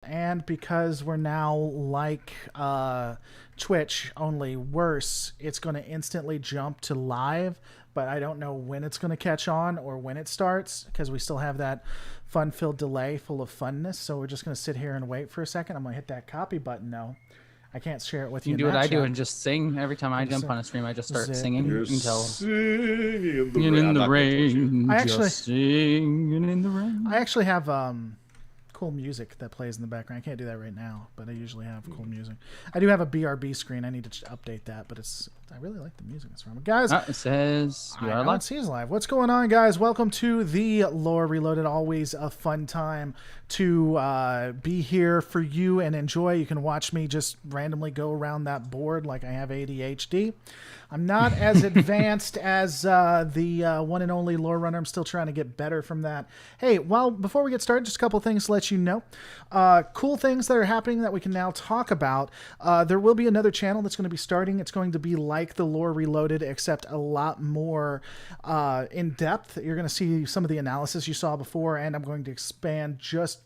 And because we're now like Twitch, only worse, it's going to instantly jump to live, but I don't know when it's going to catch on or when it starts because we still have that fun-filled delay full of funness. So we're just going to sit here and wait for a second. I'm going to hit that copy button now. I can't share it with you. You do what I do and just sing. Every time I jump on a stream, I just start singing until singing in the rain. I actually just singing in the rain. I actually have cool music that plays in the background. I can't do that right now, but I usually have cool music. I do have a BRB screen. I need to update that, but I really like the music that's from it. Guys, it says you are live. It says live. What's going on, guys? Welcome to the Lore Reloaded. Always a fun time to be here for you and enjoy. You can watch me just randomly go around that board like I have ADHD. I'm not as advanced as the one and only Lore Runner. I'm still trying to get better from that. Hey, well, before we get started, just a couple things to let you know. Cool things that are happening that we can now talk about. There will be another channel that's going to be starting. It's going to be like the Lore Reloaded, except a lot more in depth. You're going to see some of the analysis you saw before, and I'm going to expand just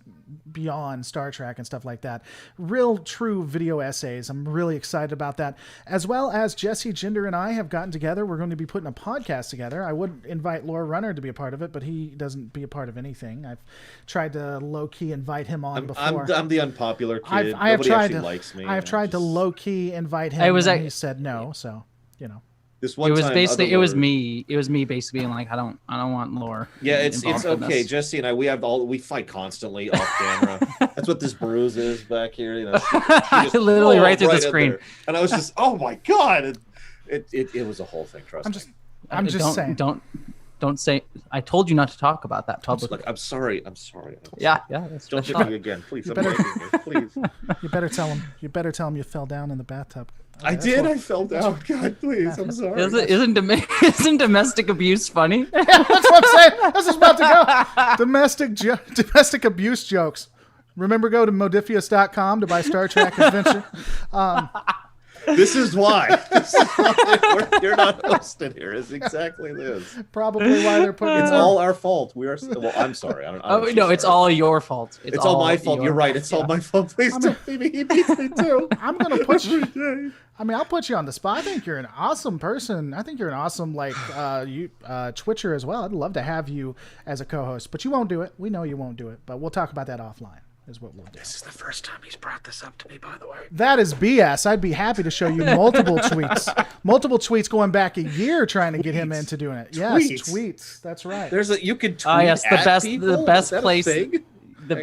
beyond Star Trek and stuff like that. Real, true video essays. I'm really excited about that. As well as Jesse Ginder and I have gotten together. We're going to be putting a podcast together. I would invite Lore Runner to be a part of it, but he doesn't be a part of anything. I've tried to low-key invite him on before. I'm the unpopular kid. Nobody actually likes me. I've tried to low-key invite him, and he said no, so, you know. This one it was time, basically it was me basically being like I don't want Lore. Yeah, it's okay. Jesse and I we fight constantly off camera. That's what this bruise is back here. You know, she just literally right through the screen. And I was just, oh my god, it was a whole thing. Trust me. I'm just saying. Don't say. I told you not to talk about that publicly. Look, I'm sorry. Yeah. Don't hit me again, please. Please. You better tell him. You better tell him you fell down in the bathtub. I did. I fell down. God, please. I'm sorry. Isn't domestic abuse funny? Yeah, that's what I'm saying. That's just about to go. Domestic abuse jokes. Remember, go to modifius.com to buy Star Trek Adventure. This is why. You're not hosted here. It's exactly this. Probably why they're putting. It's all our fault. We are. Well, I'm sorry. It's all your fault. It's all my fault. You're right. It's all my fault. Please don't leave me. He beats me too. I'm gonna put you. I mean, I'll put you on the spot. I think you're an awesome person. I think you're an awesome Twitcher as well. I'd love to have you as a co-host, but you won't do it. We know you won't do it, but we'll talk about that offline. Is what we'll do. This is the first time he's brought this up to me, by the way. That is BS. I'd be happy to show you multiple tweets going back a year trying to get him into doing it. Yes, tweets. That's right. You could tweet yes, the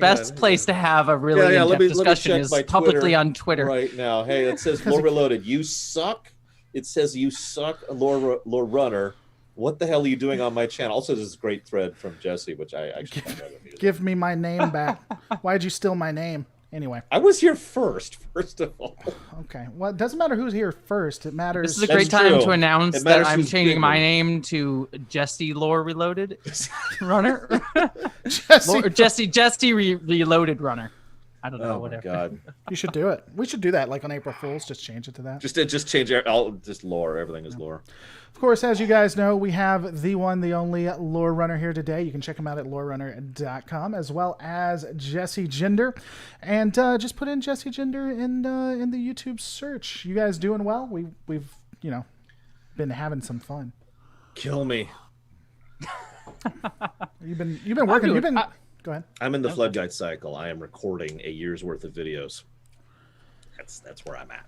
best place to have a really in-depth discussion is publicly on Twitter right now. Hey, it says Lore Reloaded. You suck. It says you suck, Lore Runner. What the hell are you doing on my channel? Also, this is a great thread from Jesse, which I actually find rather amusing. Give me my name back. Why'd you steal my name? Anyway. I was here first of all. Okay. Well, it doesn't matter who's here first. It matters. This is a great time to announce that I'm changing my name to Jesse Lore Reloaded Runner. Jesse Reloaded Runner. I don't know. Oh, whatever. God. You should do it. We should do that like on April Fool's. Just change it to that. Just change just Lore. Everything is Lore. Of course, as you guys know, we have the one, the only Lore Runner here today. You can check him out at lorerunner.com, as well as Jesse Ginder. And just put in Jesse Ginder in the YouTube search. You guys doing well? We've been having some fun. Kill me. You've been working. Go ahead. I'm in the Floodguide cycle. I am recording a year's worth of videos. That's where I'm at.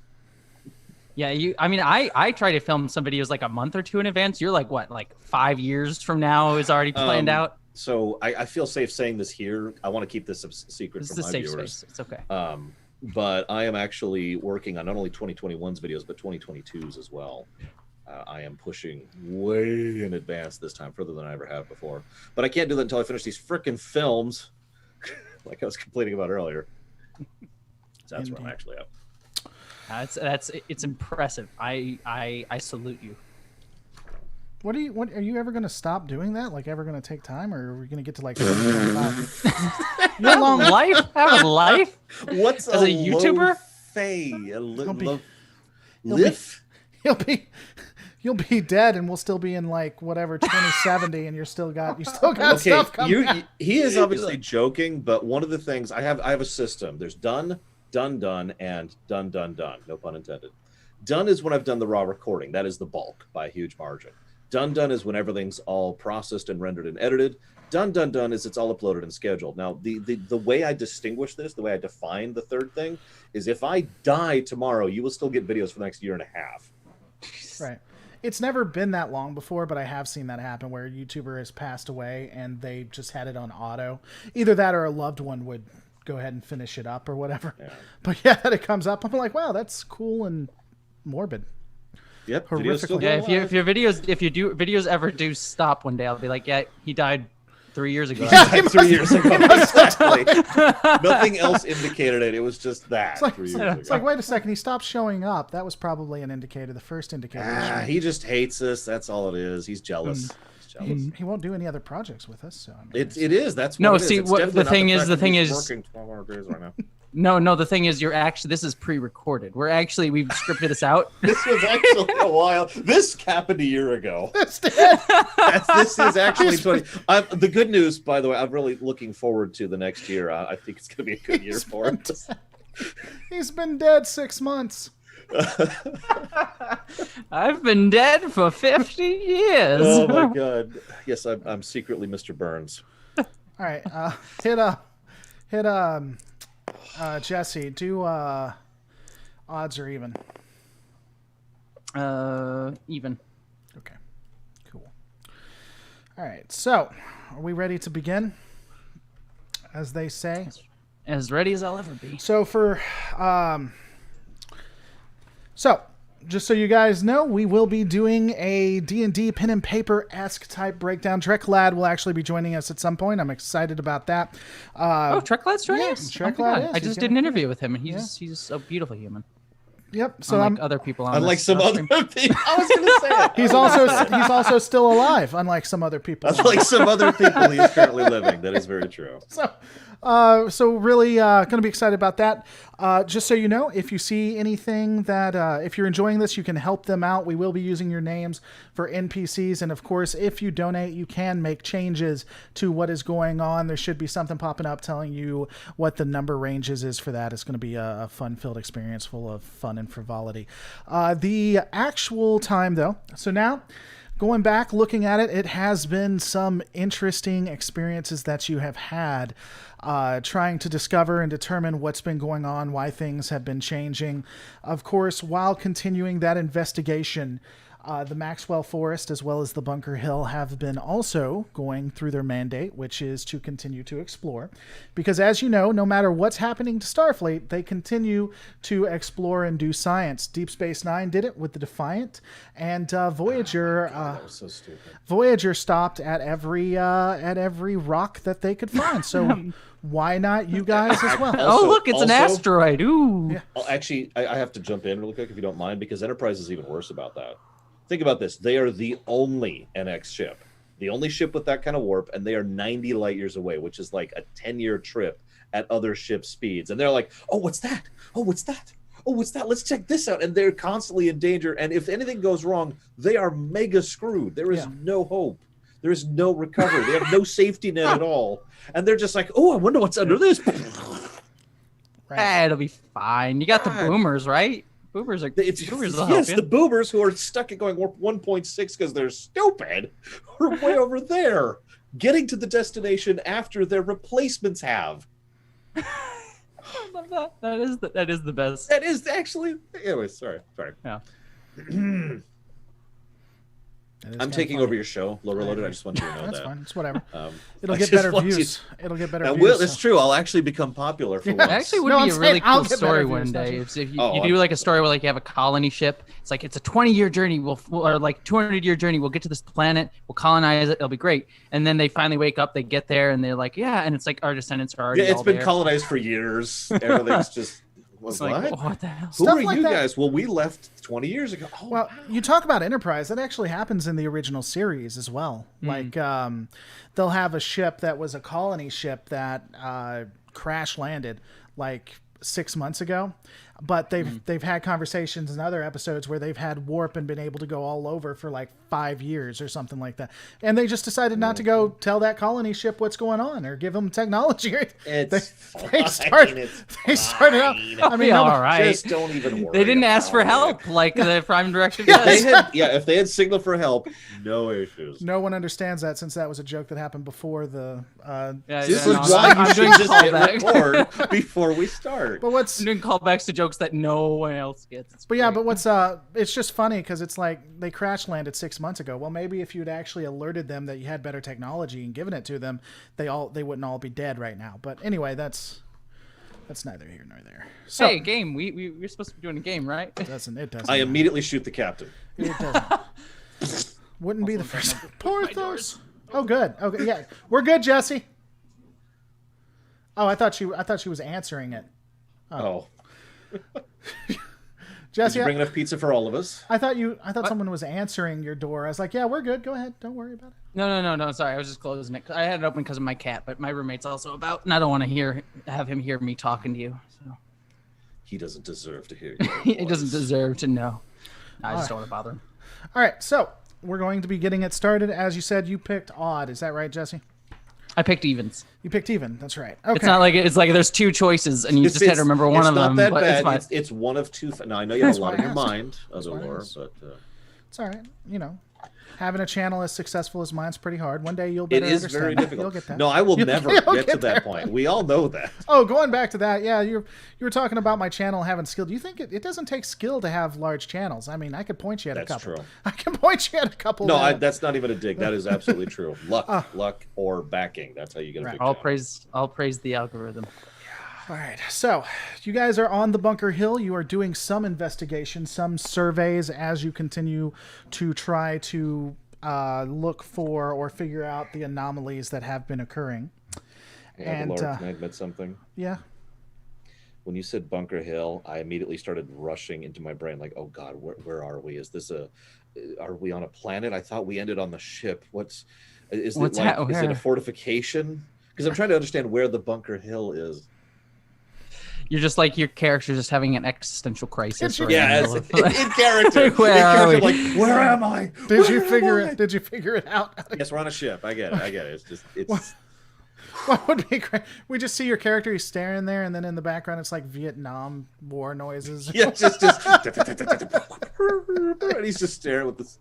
Yeah, I try to film some videos like a month or two in advance. You're like, what, like 5 years from now is already planned out? So I feel safe saying this here. I want to keep this a secret from my viewers. Space. It's okay. But I am actually working on not only 2021's videos, but 2022's as well. I am pushing way in advance this time, further than I ever have before. But I can't do that until I finish these frickin' films, like I was complaining about earlier. So that's where I'm actually at. It's impressive. I salute you. What are you ever going to stop doing that? Like ever going to take time, or are we going to get to like 25? Have a life? What's as a YouTuber? He'll be You'll be dead, and we'll still be in like whatever 2070, and you still got Okay, stuff coming out. he is obviously joking, but one of the things I have a system. There's done, and done. No pun intended. Done is when I've done the raw recording. That is the bulk by a huge margin. Done is when everything's all processed and rendered and edited. Done is it's all uploaded and scheduled. Now, the way I distinguish this, the way I define the third thing, is if I die tomorrow, you will still get videos for the next year and a half. Right. It's never been that long before, but I have seen that happen where a YouTuber has passed away and they just had it on auto. Either that or a loved one would go ahead and finish it up or whatever. Yeah. But yeah, that it comes up. I'm like, wow, that's cool and morbid. Yep. Horrifically. Yeah, if your videos ever do stop one day, I'll be like, yeah, he died 3 years ago. Yeah, 3 years ago. Exactly. Nothing else indicated it. It was just that. It's like, 3 years ago. It's like, wait a second, he stopped showing up. That was probably an indicator, the first indicator. He just hates us. That's all it is. He's jealous. He won't do any other projects with us. So I mean, it is. That's what no. it is. See, It's what the thing is, working 12 hour days right now. No, the thing is, this is pre-recorded. We've scripted this out. This was actually a while. This happened a year ago. This is actually 20. The good news, by the way, I'm really looking forward to the next year. I think it's going to be a good year for him. He's been dead 6 months. I've been dead for 50 years. Oh my God! Yes, I'm secretly Mr. Burns. All right, hit Jesse, do odds or even? Even. Okay, cool. All right, so are we ready to begin? As they say, as ready as I'll ever be. So just so you guys know, we will be doing a D&D pen and paper-esque type breakdown. Treklad will actually be joining us at some point. I'm excited about that. Treklad's joining us? Treklad is. I just did an interview with him, and he's a beautiful human. Yep. So unlike other people on unlike this some other people. I was going to say it. He's also still alive, unlike some other people. Unlike some other people he's currently living. That is very true. So really going to be excited about that. Just so you know, if you see anything that, if you're enjoying this, you can help them out. We will be using your names for NPCs. And of course, if you donate, you can make changes to what is going on. There should be something popping up telling you what the number ranges is for that. It's going to be a fun-filled experience full of fun and frivolity. The actual time, though. So now, going back, looking at it, it has been some interesting experiences that you have had. Trying to discover and determine what's been going on, why things have been changing. Of course, while continuing that investigation, the Maxwell Forest as well as the Bunker Hill have been also going through their mandate, which is to continue to explore. Because as you know, no matter what's happening to Starfleet, they continue to explore and do science. Deep Space Nine did it with the Defiant, and Voyager. That was so stupid. Voyager stopped at every rock that they could find. So why not you guys as well? Also, look, it's an asteroid. Ooh. Yeah. Actually, I have to jump in really quick if you don't mind, because Enterprise is even worse about that. Think about this. They are the only NX ship, the only ship with that kind of warp, and they are 90 light years away, which is like a 10-year trip at other ship speeds. And they're like, oh, what's that? Oh, what's that? Oh, what's that? Let's check this out. And they're constantly in danger. And if anything goes wrong, they are mega screwed. There is no hope. There is no recovery. They have no safety net at all. And they're just like, oh, I wonder what's under this. Right. It'll be fine. You got the boomers, right? Boomers are the boomers who are stuck at going warp 1.6 because they're stupid are way over there, getting to the destination after their replacements have. I love that. That is the best. That is actually. Anyway, sorry. Yeah. I'm taking over your show, Low Reloaded. I just want you to know that's that. fine. It's whatever. It'll get better views. It'll get better views. Well, that's true. I'll actually become popular for once. It actually would be a really cool story one day. If you do like a story where like you have a colony ship, it's like it's a 20-year journey. Or like 200-year journey. We'll get to this planet. We'll colonize it. It'll be great. And then they finally wake up. They get there and they're like, yeah. And it's like our descendants are already. Yeah, it's been there. colonized for years. Everything's just. Like, what the hell? Who are you guys? Well, we left 20 years ago. Oh, well, you talk about Enterprise. That actually happens in the original series as well. Like, they'll have a ship that was a colony ship that crash landed like 6 months ago, but they've had conversations in other episodes where they've had warp and been able to go all over for like 5 years or something like that, and they just decided not to go tell that colony ship what's going on or give them technology. They started out. I mean, all right. Just don't even worry. They didn't ask for help like the Prime Directive does. does. If they had signaled for help, no issues. No one understands that, since that was a joke that happened before the. This is why you should just hit record before we start. But I'm doing callbacks to jokes that no one else gets. It's great. But what's it's just funny because it's like they crash landed 6 months ago. Well, maybe if you'd actually alerted them that you had better technology and given it to them, they wouldn't all be dead right now. But anyway, that's neither here nor there. So, hey, game. We're supposed to be doing a game, right? It doesn't. I immediately shoot the captain. It doesn't. Wouldn't be the first. Porthos. Oh, good. Okay, yeah, we're good, Jesse. Oh, I thought she was answering it. Oh. Jesse, did you bring enough pizza for all of us? I thought someone was answering your door. I was like, yeah, we're good. Go ahead. Don't worry about it. No. Sorry, I was just closing it. I had it open because of my cat, but my roommate's also about, and I don't want to have him hear me talking to you. So he doesn't deserve to hear you. He doesn't deserve to know. I just don't want to bother him. All right, so we're going to be getting it started. As you said, you picked odd. Is that right, Jesse? I picked evens. You picked even. That's right. Okay. It's like there's two choices, and you just had to remember one of them. It's not that bad. It's one of two. Now I know you have a lot in your mind, other lore, but it's all right. You know, having a channel as successful as mine's pretty hard. One day you'll better understand. It is very difficult. You'll get that. No, I will never get to that point. We all know that. Oh, going back to that, yeah, you were talking about my channel having skill. Do you think it doesn't take skill to have large channels? I mean, I could point you at a couple. That's true. I can point you at a couple. No, that's not even a dig. That is absolutely true. Luck, or backing. That's how you get a big channel. I'll praise the algorithm. All right, so you guys are on the Bunker Hill. You are doing some investigation, some surveys as you continue to try to look for or figure out the anomalies that have been occurring. Yeah, Lord, can I admit something? Yeah. When you said Bunker Hill, I immediately started rushing into my brain like, oh God, where are we? Are we on a planet? I thought we ended on the ship. Is it a fortification? Because I'm trying to understand where the Bunker Hill is. You're just like your character's just having an existential crisis. In character. Where am I? Did you figure it out? Yes, we're on a ship. I get it. It's what would be great? We just see your character. He's staring there, and then in the background, it's like Vietnam War noises. Yeah, just and he's just staring with this.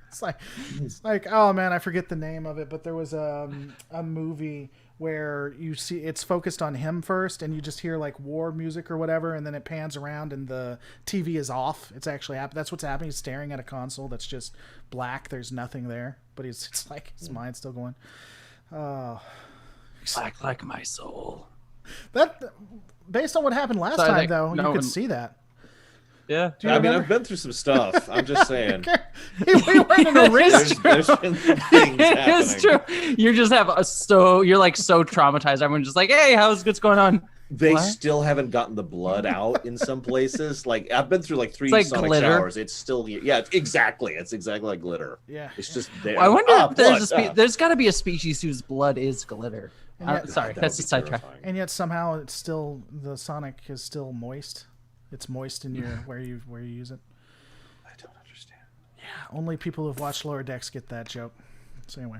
It's like, oh man, I forget the name of it, but there was a movie where you see it's focused on him first, and you just hear like war music or whatever, and then it pans around and the TV is off. It's actually that's what's happening. He's staring at a console that's just black. There's nothing there, but it's like his mind's still going. Black like my soul. That based on what happened last time, though, you could see that. Yeah, I mean, I've been through some stuff. I'm just saying. We were in a risk. There's been some things happening. It's true. You just have you're like so traumatized. Everyone's just like, hey, what's going on? They still haven't gotten the blood out in some places. Like I've been through like 3 sonic glitter. showers. It's still exactly. It's exactly like glitter. Yeah, it's just there. I wonder if there's got to be a species whose blood is glitter. Sorry, that's a sidetrack. And yet somehow it's still the sonic is still moist. It's moist in your where you use it. I don't understand. Yeah, only people who've watched Lower Decks get that joke. So anyway,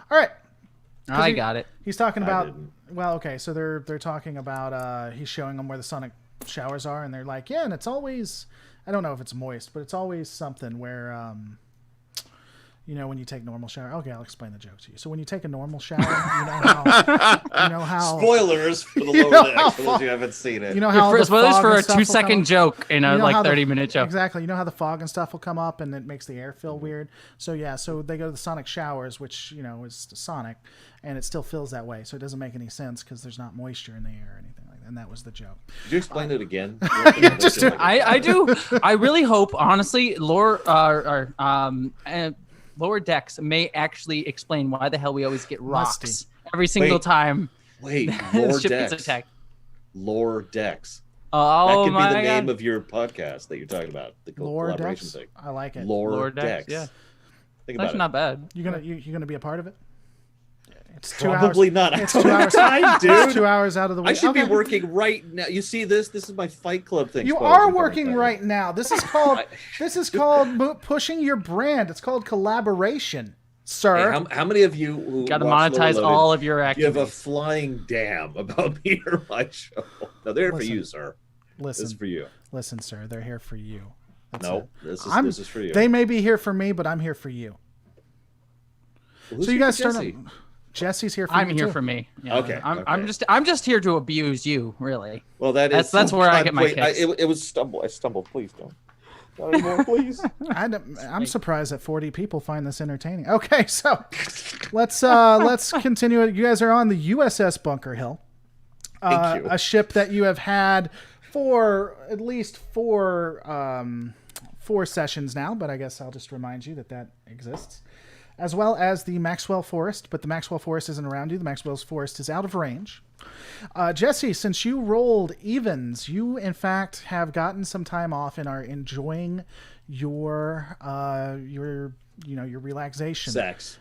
all right. I got it. He's talking about so they're talking about he's showing them where the sonic showers are, and they're like, yeah, and it's always, I don't know if it's moist, but it's always something where when you take normal shower. Okay, I'll explain the joke to you. So when you take a normal shower, you know how spoilers for the Lower Decks for those who haven't seen it. You know how spoilers for a 2-second joke in a 30-minute joke. Exactly. You know how the fog and stuff will come up and it makes the air feel weird. So so they go to the sonic showers, which is sonic, and it still feels that way. So it doesn't make any sense because there's not moisture in the air or anything like that. And that was the joke. Did you explain it again? I do. I really hope, honestly, Lower Decks may actually explain why the hell we always get rocks every single time. Wait, Lower Decks. Lower Decks. That could be the name of your podcast that you're talking about. The collaboration thing. I like it. Lower Decks. Yeah. Think about That's not bad. You gonna be a part of it? It's Probably 2 hours. not. It's 2 hours. Time, dude. It's 2 hours out of the week. I should be working right now. You see this? This is my Fight Club thing. You are working right now. This is called pushing your brand. It's called collaboration, sir. Hey, how many of you who got to monetize all of your activities? Give a flying damn about me or my show. No, they're here for you, sir. Listen, this is for you. Listen, sir. They're here for you. No, this is for you. They may be here for me, but I'm here for you. Well, so you guys start. Jesse's here for I'm you here too. for me. Yeah. Okay. I'm just here to abuse you, really. Well, that's where I get my kicks. It was stumble. I stumbled. Please don't. Not anymore, please. I'm surprised that 40 people find this entertaining. Okay, so let's continue it. You guys are on the USS Bunker Hill, Thank you. a ship that you have had for at least four sessions now. But I guess I'll just remind you that exists. As well as the Maxwell Forest, but the Maxwell Forest isn't around you. The Maxwell Forest is out of range. Jesse, since you rolled evens, you in fact have gotten some time off and are enjoying your relaxation.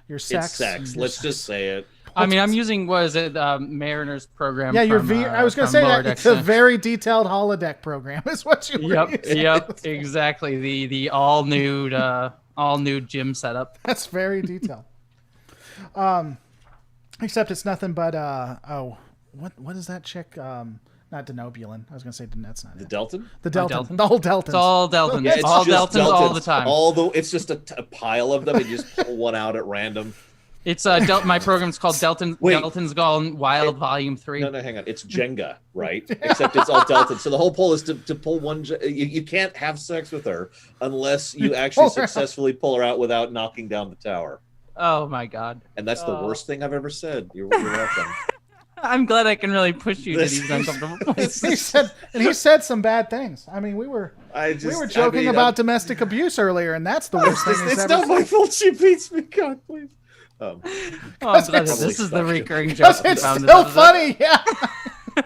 Your sex. It's sex. Let's just say it. I mean, I'm using Mariner's program. Yeah, I was going to say that it's a very detailed holodeck program. Is what you were using. Yep, exactly. The all nude gym setup. That's very detailed. Except it's nothing but what is that chick? Not Denobulin. I was gonna say that's not the it. Delton. The Delton. The whole Delton. It's all Deltons. Yeah, it's all Deltons all the time. It's just a pile of them, and you just pull one out at random. It's my program's called Delton's Gone Wild Volume 3. No, hang on. It's Jenga, right? Except it's all Delton. So the whole pull is to pull one. You can't have sex with her unless you actually successfully pull her out without knocking down the tower. Oh my god! And that's the worst thing I've ever said. You're welcome. I'm glad I can really push you to these uncomfortable places. He said some bad things. I mean, we were joking about domestic abuse earlier, and that's the worst thing he's ever said. It's not my fault she beats me. God, please. This is the recurring joke. It's still funny, yeah.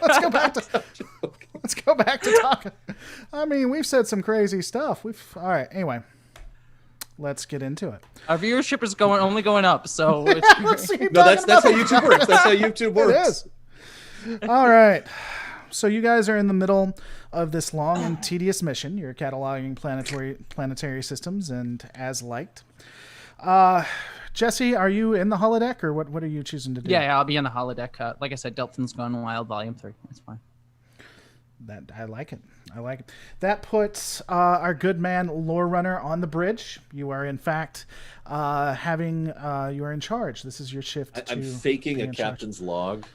Let's go back to talking. I mean, we've said some crazy stuff. All right. Anyway, let's get into it. Our viewership is only going up, so that's how YouTube works. That's how YouTube works. It is. All right. So you guys are in the middle of this long and tedious mission. You're cataloging planetary systems and as liked. Jesse, are you in the holodeck, or what are you choosing to do? Yeah, I'll be in the holodeck. Like I said, Delton's Gone Wild Volume 3. That's fine. I like it. That puts our good man Lore Runner on the bridge. You are in fact you are in charge. This is your shift. I'm faking a captain's log.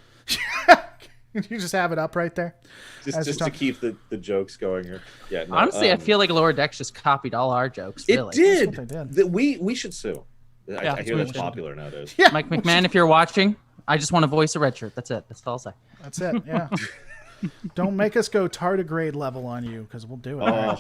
You just have it up right there, just to keep the jokes going here. Yeah. No, honestly, I feel like Lower Decks just copied all our jokes. Really. It did. That's what they did. We should sue. I hear that's popular nowadays. Yeah. Mike McMahon, if you're watching, I just want to voice a red shirt. That's it. That's all I'll say. That's it. Yeah. Don't make us go tardigrade level on you, because we'll do it. All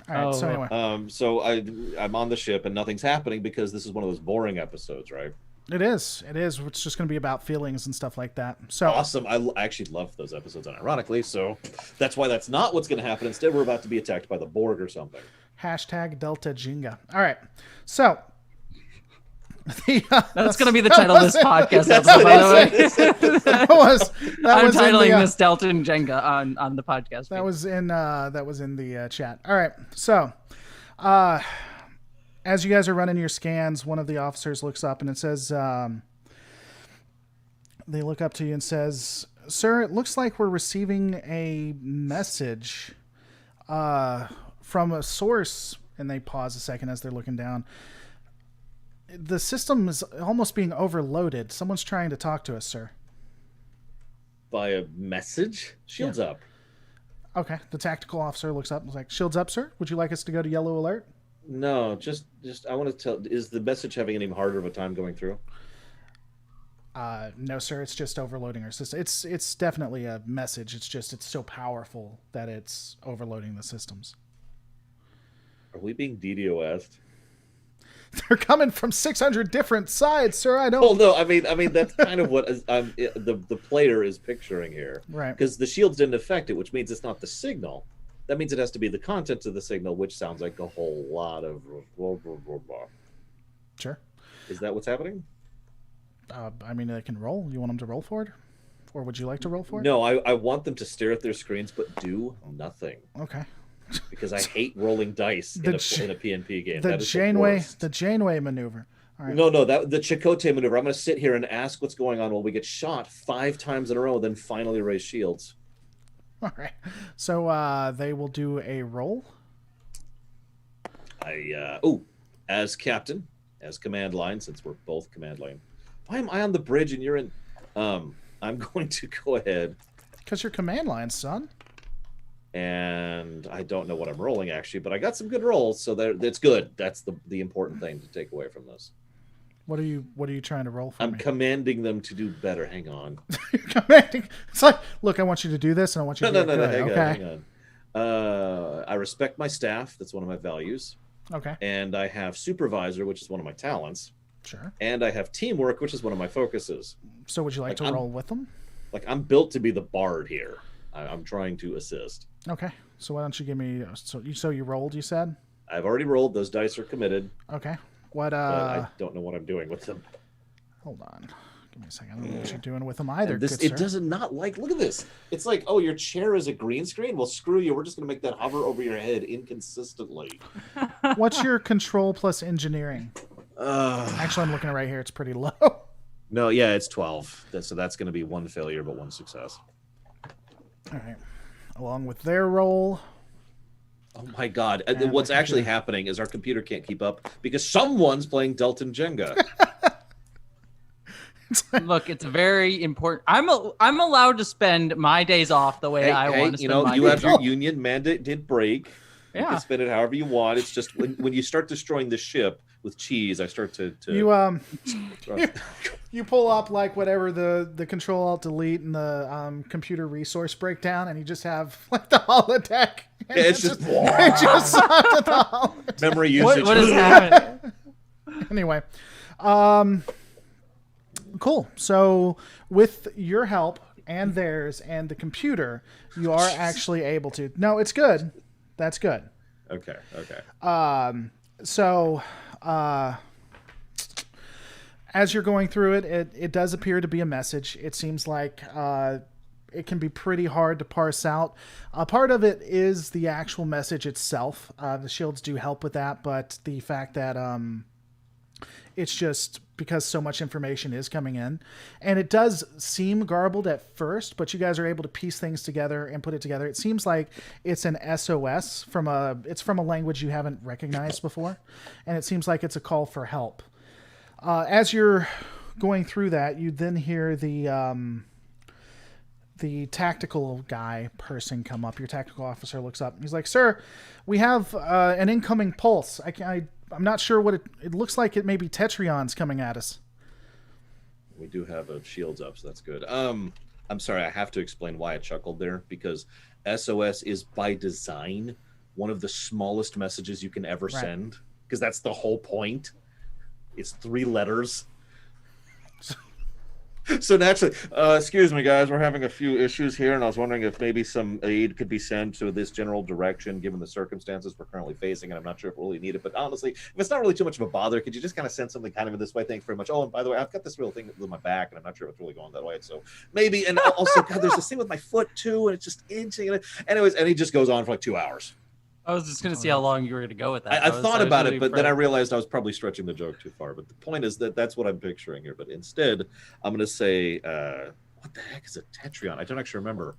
right. So anyway. So I'm on the ship and nothing's happening because this is one of those boring episodes, right? It is. It's just going to be about feelings and stuff like that. So awesome. I actually love those episodes, unironically. So that's why that's not what's going to happen. Instead, we're about to be attacked by the Borg or something. # Delta Jenga. All right. So that's going to be the title of this podcast. By the way, I'm titling this Delta Jenga on the podcast. That was in the chat. All right. So, as you guys are running your scans, one of the officers looks up and it says, they look up to you and says, "Sir, it looks like we're receiving a message from a source." And they pause a second as they're looking down. The system is almost being overloaded. Someone's trying to talk to us, sir. By a message? Shields up. Okay. The tactical officer looks up and is like, "Shields up, sir. Would you like us to go to yellow alert?" No, just I want to tell. Is the message having any harder of a time going through? No, sir. It's just overloading our system. It's definitely a message. It's so powerful that it's overloading the systems. Are we being DDoS'd? They're coming from 600 different sides, sir. I don't. Oh no, I mean that's kind of what the player is picturing here, right? Because the shields didn't affect it, which means it's not the signal. That means it has to be the content of the signal, which sounds like a whole lot of blah, blah, blah, blah. Sure. Is that what's happening? I mean, they can roll. You want them to roll for it? Or would you like to roll for it? No, I want them to stare at their screens but do nothing. Okay. Because I hate rolling dice in a PNP game. The Janeway maneuver. All right. No, the Chakotay maneuver. I'm going to sit here and ask what's going on while we get shot 5 times in a row, then finally raise shields. All right. So they will do a roll. As captain, as command line, since we're both command line. Why am I on the bridge and you're in? I'm going to go ahead. Because you're command line, son. And I don't know what I'm rolling actually, but I got some good rolls, so that's good. That's the important thing to take away from this. What are you trying to roll for? I'm commanding them to do better. Hang on. You're commanding. It's like, look, I want you to do this, and I want you to do it. Hang on. I respect my staff. That's one of my values. Okay. And I have supervisor, which is one of my talents. Sure. And I have teamwork, which is one of my focuses. So would you like to roll with them? Like, I'm built to be the bard here. I'm trying to assist. Okay. So why don't you give me... So you rolled, you said? I've already rolled. Those dice are committed. Okay. What? But I don't know what I'm doing with them. Hold on. Give me a second. I don't know what you're doing with them either. It doesn't not like... Look at this. It's like, oh, your chair is a green screen? Well, screw you. We're just going to make that hover over your head inconsistently. What's your control plus engineering? Actually, I'm looking at it right here. It's pretty low. No, yeah, it's 12. So that's going to be 1 failure, but 1 success. All right. Along with their roll. Oh my God. What's actually happening is our computer can't keep up because someone's playing Delta Jenga. Look, it's very important. I'm allowed to spend my days off the way I want to spend my days. You have your union mandate did break. You Yeah. can spend it however you want. It's just when you start destroying the ship with cheese, I start to you pull up like whatever the Control Alt Delete and the computer resource breakdown, and you just have like the holodeck. Yeah, it's just the holodeck. Memory usage. What is happening? Anyway, cool. So with your help and theirs and the computer, you are actually able to. No, it's good. That's good. Okay. So, as you're going through it does appear to be a message. It seems like it can be pretty hard to parse out. Part of it is the actual message itself. The shields do help with that, but the fact that it's just because so much information is coming in, and it does seem garbled at first, but you guys are able to piece things together and put it together. It seems like it's an SOS from a language you haven't recognized before, and it seems like it's a call for help. As you're going through that, you then hear the tactical person come up. Your tactical officer looks up. He's like, "Sir, we have an incoming pulse. I'm not sure what it looks like. It may be Tetryons coming at us." We do have shields up, so that's good. I'm sorry, I have to explain why I chuckled there, because SOS is by design one of the smallest messages you can ever send, because that's the whole point. It's 3 letters. So naturally, excuse me, guys, we're having a few issues here, and I was wondering if maybe some aid could be sent to this general direction, given the circumstances we're currently facing, and I'm not sure if we really need it. But honestly, if it's not really too much of a bother, could you just kind of send something kind of in this way? Thanks very much. Oh, and by the way, I've got this real thing with my back, and I'm not sure if it's really going that way. So maybe, and also, God, there's this thing with my foot, too, and it's just itching. Anyways, and he just goes on for like 2 hours. I was just going to see how long you were going to go with that. I thought about it, but then I realized I was probably stretching the joke too far. But the point is that's what I'm picturing here. But instead, I'm going to say, what the heck is a Tetryon? I don't actually remember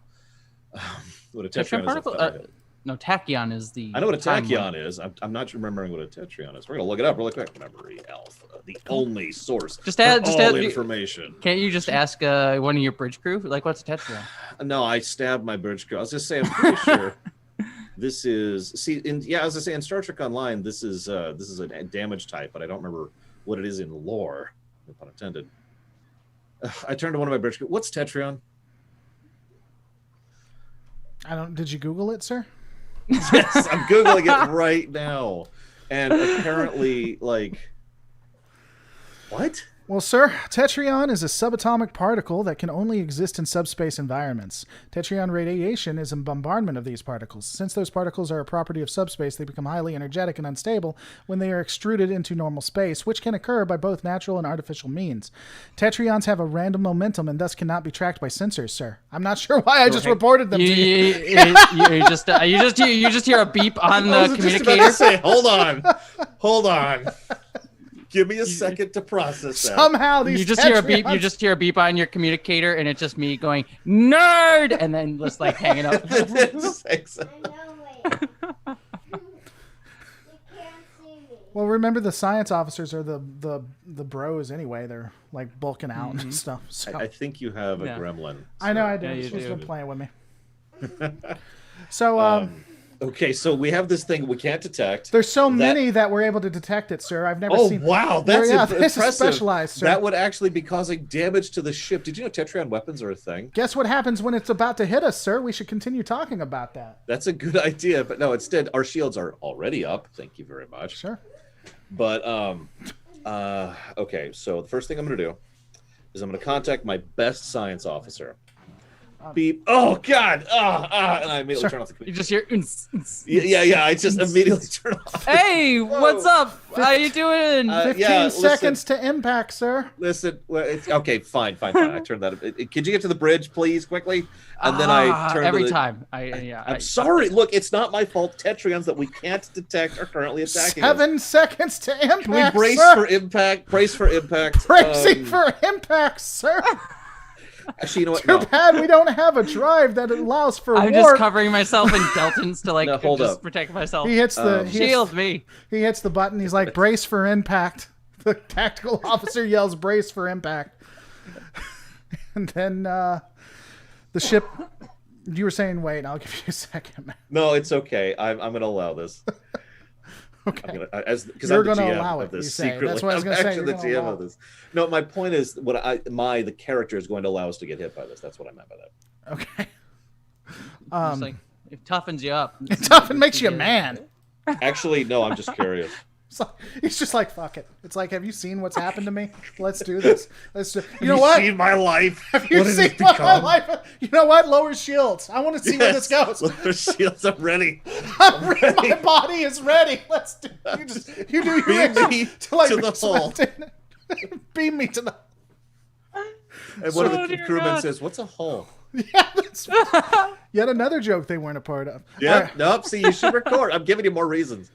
what a Tetryon is. No, tachyon is the... I know what a tachyon is. I'm not remembering what a Tetryon is. We're going to look it up really quick. Memory Health, the only source for all information. Can't you just ask one of your bridge crew? Like, what's a Tetryon? No, I stabbed my bridge crew. I was just saying, I'm pretty sure... This is as I say in Star Trek Online, this is a damage type, but I don't remember what it is in lore. No pun intended. I turned to one of my bridge. What's Tetryon? Did you Google it, sir? Yes, I'm Googling it right now, and apparently, like, what? Well, sir, Tetryon is a subatomic particle that can only exist in subspace environments. Tetryon radiation is a bombardment of these particles. Since those particles are a property of subspace, they become highly energetic and unstable when they are extruded into normal space, which can occur by both natural and artificial means. Tetryons have a random momentum and thus cannot be tracked by sensors, sir. I'm not sure why I just reported them to you. You just hear a beep on the communicator. Say, hold on. Give me a second to process that. Somehow these you just hear a beep. You just hear a beep on your communicator, and it's just me going nerd, and then just like hanging up. Well, remember the science officers are the bros anyway. They're like bulking out and stuff. So. I think you have a gremlin. I know I do. She's been playing with me. So okay, so we have this thing we can't detect. There's so many that we're able to detect it, sir. I've never seen. Oh wow, that's impressive. This is specialized, sir. That would actually be causing damage to the ship. Did you know Tetryon weapons are a thing? Guess what happens when it's about to hit us, sir? We should continue talking about that. That's a good idea, but no. Instead, our shields are already up. Thank you very much. Sure. But okay. So the first thing I'm going to do is I'm going to contact my best science officer. Beep. Oh God! And I immediately turn off the computer. You just hear. Yeah. I just immediately turn off. Hey, what's up? How you doing? 15 seconds to impact, sir. Listen, it's okay. Fine. I turned that. Could you get to the bridge, please, quickly? And then I turn every time. I'm sorry. Look, it's not my fault. Tetryons that we can't detect are currently attacking 7 seconds to impact. Can we brace for impact? Brace for impact. Bracing for impact, sir. Actually, you know what? Too bad we don't have a drive that allows for I'm warp. just covering myself in Deltons to like protect myself. He hits the shield me. He hits the button. He's like, brace for impact. The tactical officer yells, brace for impact. And then the ship. You were saying, wait, I'll give you a second. No, it's okay. I'm going to allow this. Okay. Because I'm the GM of this secretly. That's what I was going to say. I'm actually the GM of this. No, my point is, the character is going to allow us to get hit by this. That's what I meant by that. Okay. Like, it toughens you up. It makes you a man. Actually, no, I'm just curious. He's just like, fuck it. It's like, have you seen what's happened to me? Let's do this. You know what? Seen my life? Have you seen my life? You know what? Lower shields. I want to see where this goes. Lower shields. I'm ready. I'm ready. My body is ready. Let's do. You do your beam me to the hole. Beam me to the. And one of the crewmen says, "What's a hole?" Yeah, that's yet another joke they weren't a part of. Yeah. Right. Nope. See, you should record. I'm giving you more reasons.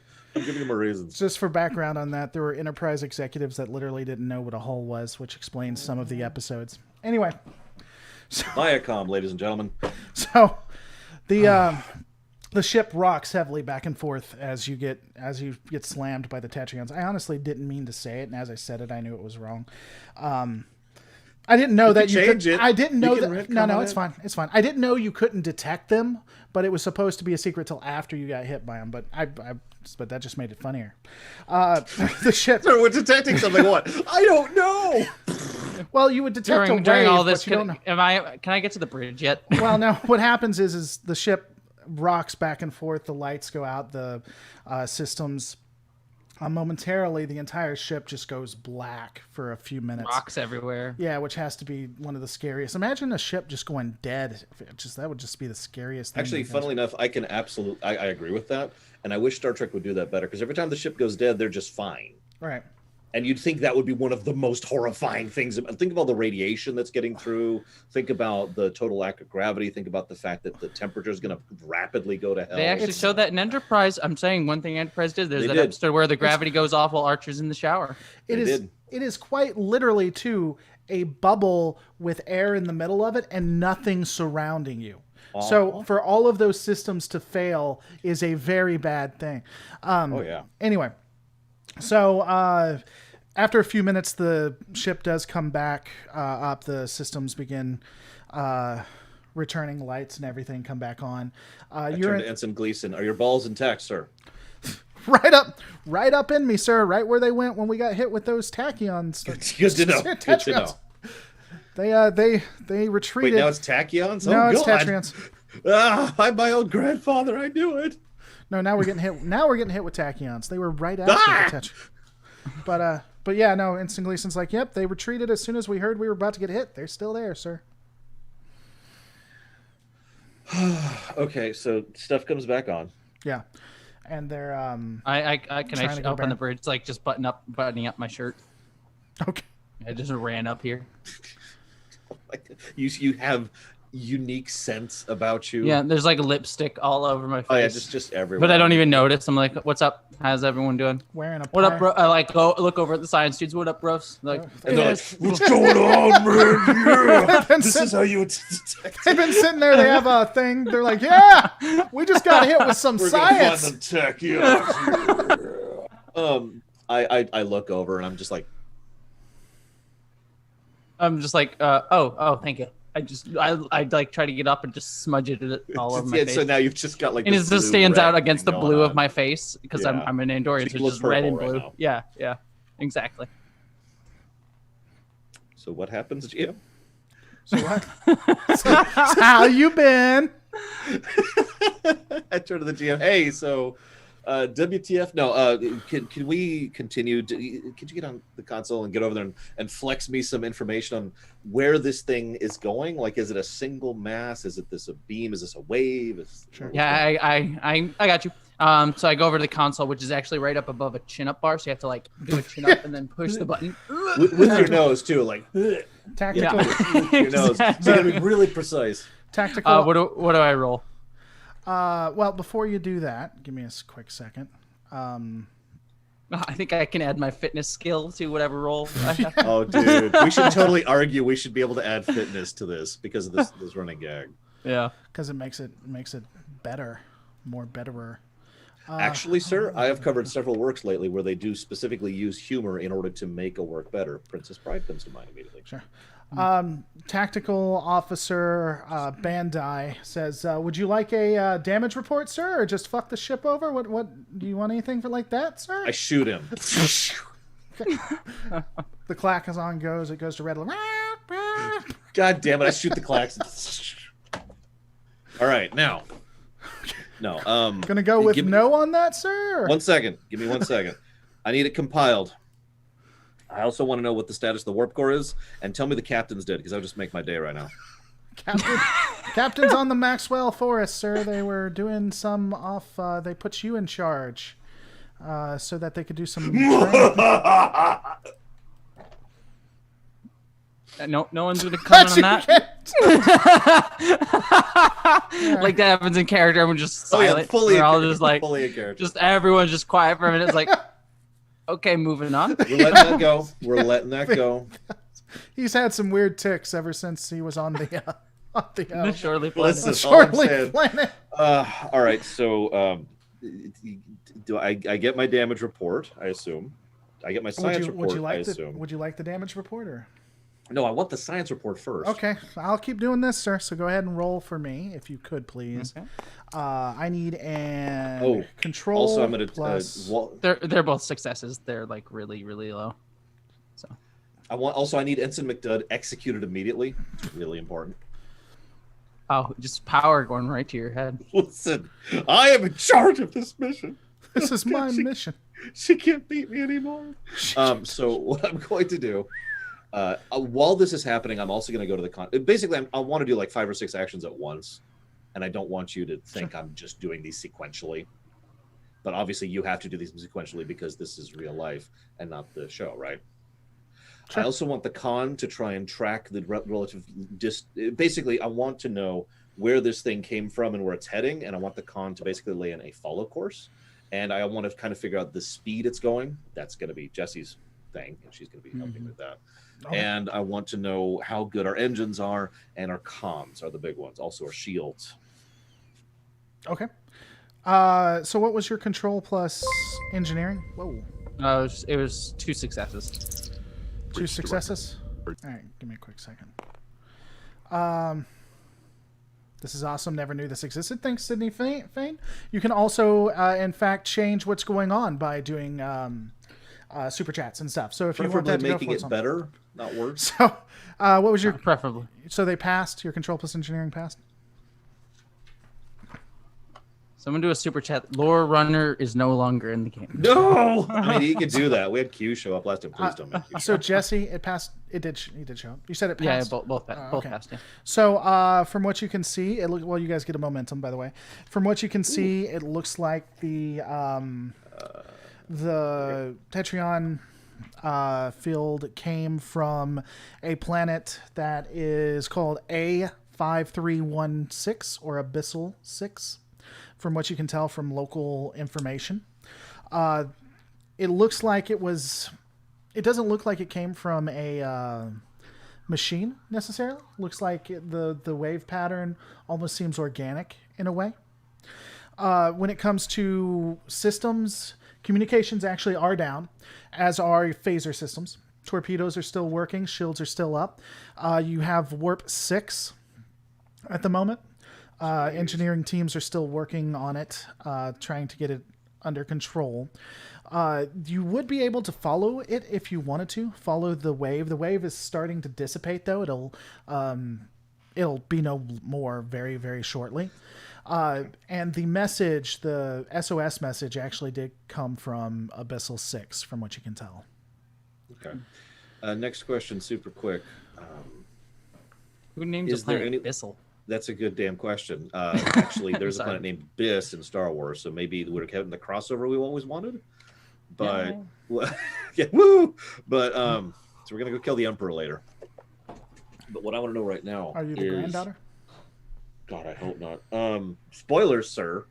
Just for background on that, there were Enterprise executives that literally didn't know what a hull was, which explains some of the episodes. Anyway. Viacom, ladies and gentlemen. So the ship rocks heavily back and forth as you get slammed by the Tetryons. I honestly didn't mean to say it, and as I said it, I knew it was wrong. I didn't know that you could. I didn't know that. No, it's fine. It's fine. I didn't know you couldn't detect them, but it was supposed to be a secret till after you got hit by them. But but that just made it funnier. The ship. So we're detecting something. What? I don't know. Well, you would detect during all this. Can I get to the bridge yet? Well, no. What happens is the ship rocks back and forth. The lights go out. The systems. Momentarily, the entire ship just goes black for a few minutes. Rocks everywhere. Yeah, which has to be one of the scariest. Imagine a ship just going dead. That would just be the scariest thing. Actually, funnily enough, I agree with that, and I wish Star Trek would do that better, because every time the ship goes dead, they're just fine. Right. And you'd think that would be one of the most horrifying things. Think of all the radiation that's getting through. Think about the total lack of gravity. Think about the fact that the temperature is going to rapidly go to hell. They actually showed that in Enterprise. I'm saying one thing Enterprise did. There's that episode where the gravity goes off while Archer's in the shower. It is quite literally, too, a bubble with air in the middle of it and nothing surrounding you. So for all of those systems to fail is a very bad thing. Anyway. So after a few minutes, the ship does come back up. The systems begin returning lights and everything come back on. I turn to Ensign Gleason. Are your balls intact, sir? Right up in me, sir. Right where they went when we got hit with those tachyons. Good to know. Good to know. They retreated. Wait, now it's tachyons? No, it's Tetryons. I'm my own grandfather. I knew it. No, now we're getting hit. Now we're getting hit with tachyons. They were right after the Tetryons. But But yeah, no, Instant Gleason's like, yep, they retreated as soon as we heard we were about to get hit. They're still there, sir. Okay, so stuff comes back on. Yeah. And they're I can actually open the bridge, like just buttoning up my shirt. Okay. I just ran up here. You have unique scents about you. Yeah, there's like lipstick all over my face. Oh yeah, just everywhere. But I don't even notice. I'm like, what's up? How's everyone doing? Wearing a what up, bro? I like go look over at the science dudes. What up, bros? Like, and they're like, what's going on, man? Yeah. This is how you detect. They've been sitting there. They have a thing. They're like, yeah, we just got hit with some science. Gonna find the tech, yeah. I look over and I'm just like, oh, thank you. I like try to get up and just smudge it all over my face. So now you've just got like, and it just stands out against the blue of my face because yeah. I'm an Andorian, so it's just red and blue. Right yeah, exactly. So what happens, GM? So what? So how you been? I turn to the GM. Hey, so WTF? No, can we continue? Could you get on the console and get over there and flex me some information on where this thing is going? Like, is it a single mass? Is it a beam? Is this a wave? Sure. Yeah, I got you. So I go over to the console, which is actually right up above a chin-up bar. So you have to like do a chin-up and then push the button with your nose too, like tactical. Yeah. Your nose. So you gotta be really precise. Tactical. What do I roll? Well, before you do that, give me a quick second. I think I can add my fitness skill to whatever roll I have. Oh, dude, we should totally argue. We should be able to add fitness to this because of this running gag. Yeah, because it makes it better, more betterer. Actually, sir, I have covered several works lately where they do specifically use humor in order to make a work better. Princess Bride comes to mind immediately. Sure. Tactical Officer Bandai says, "Would you like a damage report, sir, or just fuck the ship over? What do you want anything for like that, sir?" I shoot him. The klaxon goes. It goes to red. God damn it! I shoot the klaxon. All right, now. No. Gonna go with no on that, sir. 1 second. Give me 1 second. I need it compiled. I also want to know what the status of the warp core is, and tell me the captain's dead, because I'll just make my day right now. Captain's on the Maxwell Forest, sir. They were doing some off. They put you in charge, so that they could do some. No one's gonna comment on that. Like that happens in character. Everyone's just silent. We're all just like, just everyone's just quiet for a minute. It's like, okay, moving on. We're letting that go. We're letting that go. He's had some weird tics ever since he was on the Shortly Planet. Shortly Planet. All right, so do I get my damage report? I assume. I get my science report. I assume. Would you like the damage report or? No, I want the science report first. Okay, I'll keep doing this, sir. So go ahead and roll for me, if you could, please. Okay. I need an control. Also, I'm gonna plus. They're both successes. They're like really, really low. So. I need Ensign McDudd executed immediately. Really important. Oh, just power going right to your head. Listen, I am in charge of this mission. This is my mission. She can't beat me anymore. So what I'm going to do. While this is happening, I'm also going to go to the basically, I want to do like 5 or 6 actions at once, and I don't want you to think I'm just doing these sequentially. But obviously, you have to do these sequentially because this is real life and not the show, right? Sure. I also want the con to try and track the relative. Basically, I want to know where this thing came from and where it's heading, and I want the con to basically lay in a follow course, and I want to kind of figure out the speed it's going. That's going to be Jessie's thing, and she's going to be helping with that. Okay. And I want to know how good our engines are, and our comms are the big ones. Also, our shields. Okay. So what was your control plus engineering? Whoa. It was 2 successes. 2 successes? All right, give me a quick second. This is awesome. Never knew this existed. Thanks, Sydney Fain. You can also, in fact, change what's going on by doing super chats and stuff. So if you want that to making go it better, not worse. So, what was your preferably? So they passed. Your control plus engineering passed. Someone do a super chat. Lore Runner is no longer in the game. No, I mean he could do that. We had Q show up last time. Please don't make Q show So up. Jesse, it passed. He did show up. You said it passed. Yeah, both passed. Yeah. So from what you can see, it look well. You guys get a momentum, by the way. From what you can see, it looks like the Tetryon field came from a planet that is called A5316 or Abyssal 6. From what you can tell from local information, it looks like it was. It doesn't look like it came from a machine necessarily. Looks like the wave pattern almost seems organic in a way. When it comes to systems, communications actually are down, as are phaser systems. Torpedoes are still working. Shields are still up. You have Warp 6 at the moment. Engineering teams are still working on it, trying to get it under control. You would be able to follow it if you wanted to. Follow the wave. The wave is starting to dissipate, though. It'll be no more very, very shortly. And the message, the SOS message, actually did come from Abyssal 6, from what you can tell. Okay. Next question, super quick. Who names a planet Abyssal? That's a good damn question. Actually, there's a planet named Biss in Star Wars, so maybe we would have the crossover we always wanted. But yeah, woo! But so we're gonna go kill the Emperor later. But what I want to know right now Are you the granddaughter? God, I hope not. Spoilers, sir.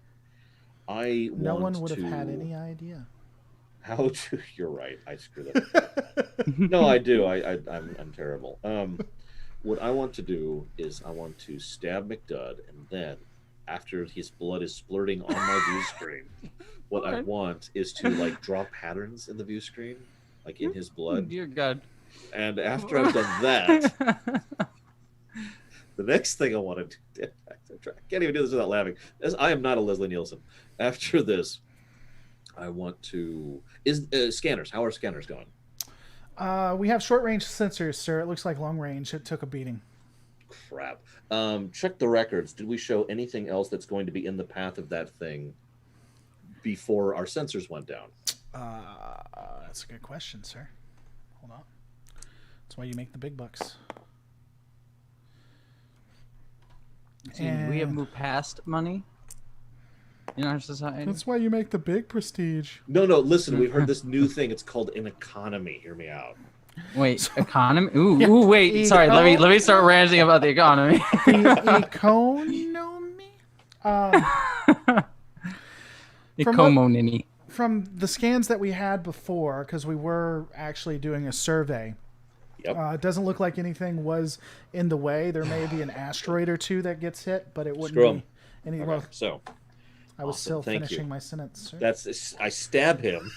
No one would have had any idea. How to? You're right. I screwed up. No, I do. I'm terrible. What I want to do is I want to stab McDud, and then after his blood is splurting on my view screen, what I want is to like draw patterns in the view screen, like in his blood. Dear God. And after I've done that, the next thing I want to do, I can't even do this without laughing. I am not a Leslie Nielsen. After this, I want to scanners. How are scanners going? We have short-range sensors, sir. It looks like long-range. It took a beating. Crap. Check the records. Did we show anything else that's going to be in the path of that thing before our sensors went down? That's a good question, sir. Hold on. That's why you make the big bucks. We have moved past money in our society. That's why you make the big prestige. No. Listen, we've heard this new thing. It's called an economy. Hear me out. Wait, economy? Ooh, wait. Sorry, let me start ranting about the economy. The economy. From the scans that we had before, because we were actually doing a survey. Yep. It doesn't look like anything was in the way. There may be an asteroid or two that gets hit, but it wouldn't be any. Okay, well, so I was still finishing my sentence, sir. I stab him,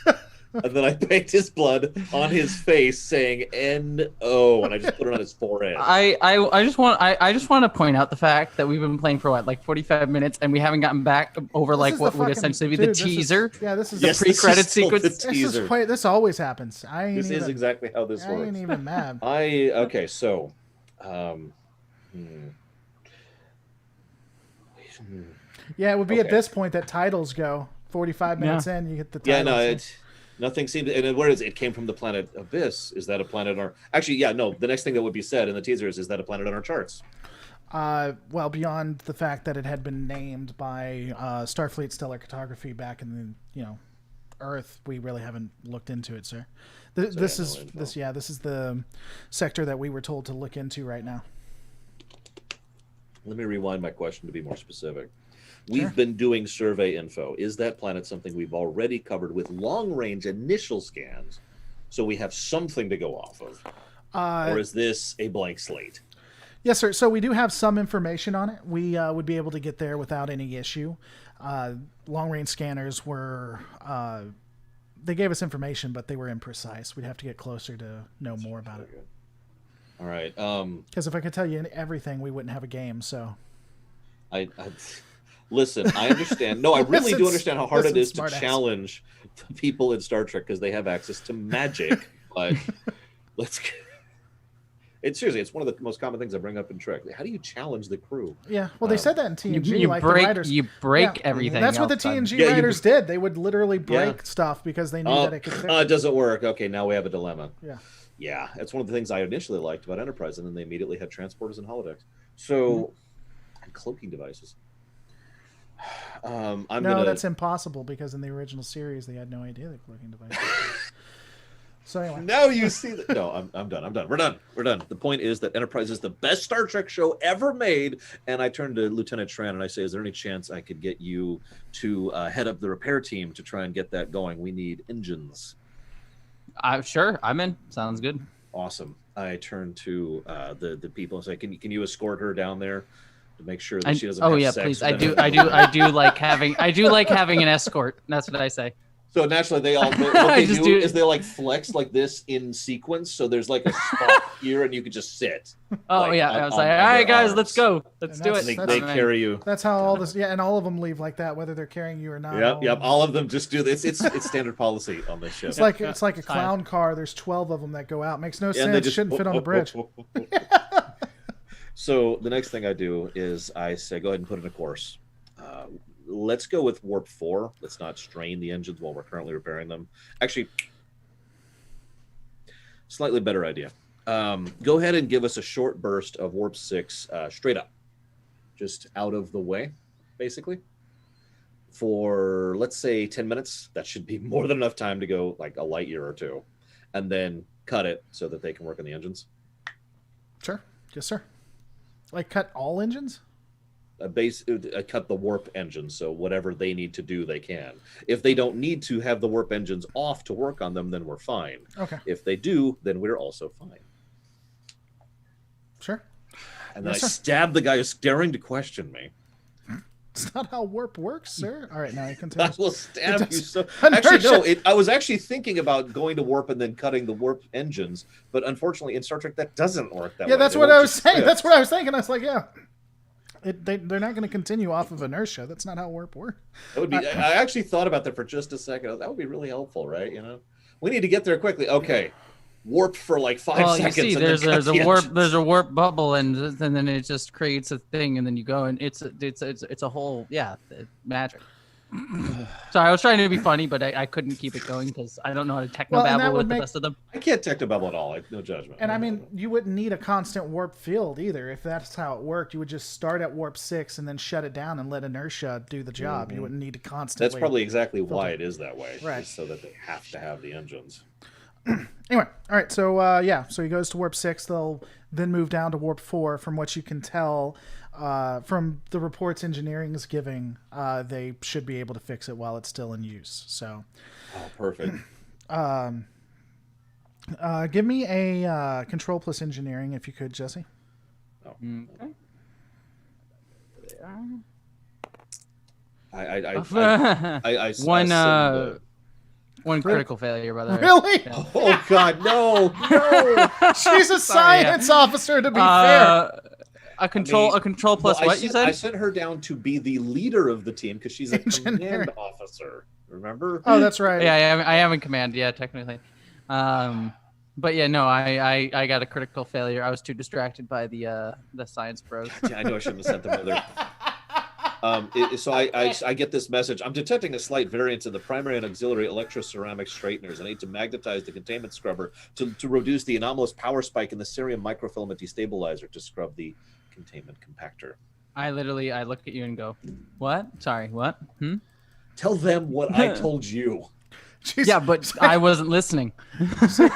and then I paint his blood on his face, saying "N-O," and I just put it on his forehead. I just want to point out the fact that we've been playing for like 45 minutes, and we haven't gotten back over like what would essentially be the teaser. This is the pre-credit sequence. This always happens. This is exactly how this works. I ain't even mad. Okay, so. Yeah, it would be at this point that titles go. 45 minutes in, you get the titles. Yeah, nothing seems. And where is it? It came from the planet Abyss. Is that a planet on our? Actually, yeah, no. The next thing that would be said in the teaser is that a planet on our charts? Well, beyond the fact that it had been named by Starfleet Stellar Cartography back in the Earth, we really haven't looked into it, sir. This is the sector that we were told to look into right now. Let me rewind my question to be more specific. We've been doing survey info. Is that planet something we've already covered with long-range initial scans, so we have something to go off of? Or is this a blank slate? Yes, sir. So we do have some information on it. We would be able to get there without any issue. Long-range scanners were... they gave us information, but they were imprecise. We'd have to get closer to know more about it. All right. Because if I could tell you everything, we wouldn't have a game, so... Listen, I understand. No, I really do understand how hard it is to challenge the people in Star Trek because they have access to magic. But It's seriously, it's one of the most common things I bring up in Trek. How do you challenge the crew? Yeah, well, they said that in TNG. You like break, the writers, you break everything. That's what the TNG writers did. They would literally break stuff because they knew that it could fix it doesn't work. Okay, now we have a dilemma. Yeah. Yeah, that's one of the things I initially liked about Enterprise, and then they immediately had transporters and holodecks. So, and cloaking devices. That's impossible because in the original series they had no idea that cloaking devices. So anyway. Now you see that. No, I'm done. We're done. The point is that Enterprise is the best Star Trek show ever made. And I turn to Lieutenant Tran and I say, is there any chance I could get you to head up the repair team to try and get that going? We need engines. Sure, I'm in. Sounds good. Awesome. I turn to the people and say, can you escort her down there to make sure that she doesn't have sex? Please. I do like having an escort. That's what I say. So naturally, what they do is they like flex like this in sequence. So there's like a spot here, and you could just sit. Oh yeah, I was like, all right, guys, let's go, let's do it. They carry you. That's how all this. Yeah, and all of them leave like that, whether they're carrying you or not. Yep. All of them just do this. It's standard policy on this ship. It's like a clown car. There's 12 of them that go out. Makes no sense. Shouldn't fit on the bridge. So the next thing I do is I say, go ahead and put in a course. Let's go with warp 4. Let's not strain the engines while we're currently repairing them. Actually, slightly better idea. Go ahead and give us a short burst of warp 6 straight up, just out of the way, basically, for let's say 10 minutes. That should be more than enough time to go like a light year or two, and then cut it so that they can work on the engines. Sure. Yes, sir. Like cut all engines? Cut the warp engines, so whatever they need to do, they can. If they don't need to have the warp engines off to work on them, then we're fine. Okay. If they do, then we're also fine. Sure. And then I stab the guy who's daring to question me. It's not how warp works, sir. All right, now you continue. I will stab you so. Actually, no. I was actually thinking about going to warp and then cutting the warp engines, but unfortunately, in Star Trek, that doesn't work that way. Yeah, that's what I was saying. That's what I was thinking. I was like, yeah. They're not going to continue off of inertia. That's not how warp works. That would be. I actually thought about that for just a second. That would be really helpful, right? You know, we need to get there quickly. Okay, warp for like 5 seconds. You see, there's a warp bubble, and then it just creates a thing, and then you go, and it's a whole magic. Sorry, I was trying to be funny, but I couldn't keep it going because I don't know how to technobabble with the rest of them. I can't technobabble at all. No judgment. And I mean, you wouldn't need a constant warp field either. If that's how it worked, you would just start at warp 6 and then shut it down and let inertia do the job. You wouldn't need to constantly. That's probably exactly why it is that way. Right. So that they have to have the engines. Anyway, all right. So so he goes to warp 6. They'll then move down to warp 4. From what you can tell, from the reports engineering is giving, they should be able to fix it while it's still in use. So, perfect. Give me a control plus engineering if you could, Jesse. Okay. One critical failure, by the way. Really? Yeah. Oh God, no! She's a science officer, to be fair. A control plus what you said? I sent her down to be the leader of the team because she's a command officer. Remember? Oh, that's right. Yeah, I am in command. Yeah, technically. But yeah, no, I got a critical failure. I was too distracted by the science bros. Yeah, I know I shouldn't have sent them over. So I get this message. I'm detecting a slight variance in the primary and auxiliary electroceramic straighteners. I need to magnetize the containment scrubber to reduce the anomalous power spike in the cerium microfilament destabilizer to scrub the containment compactor. I look at you and go, what? Sorry, what? Tell them what I told you. Yeah, but I wasn't listening.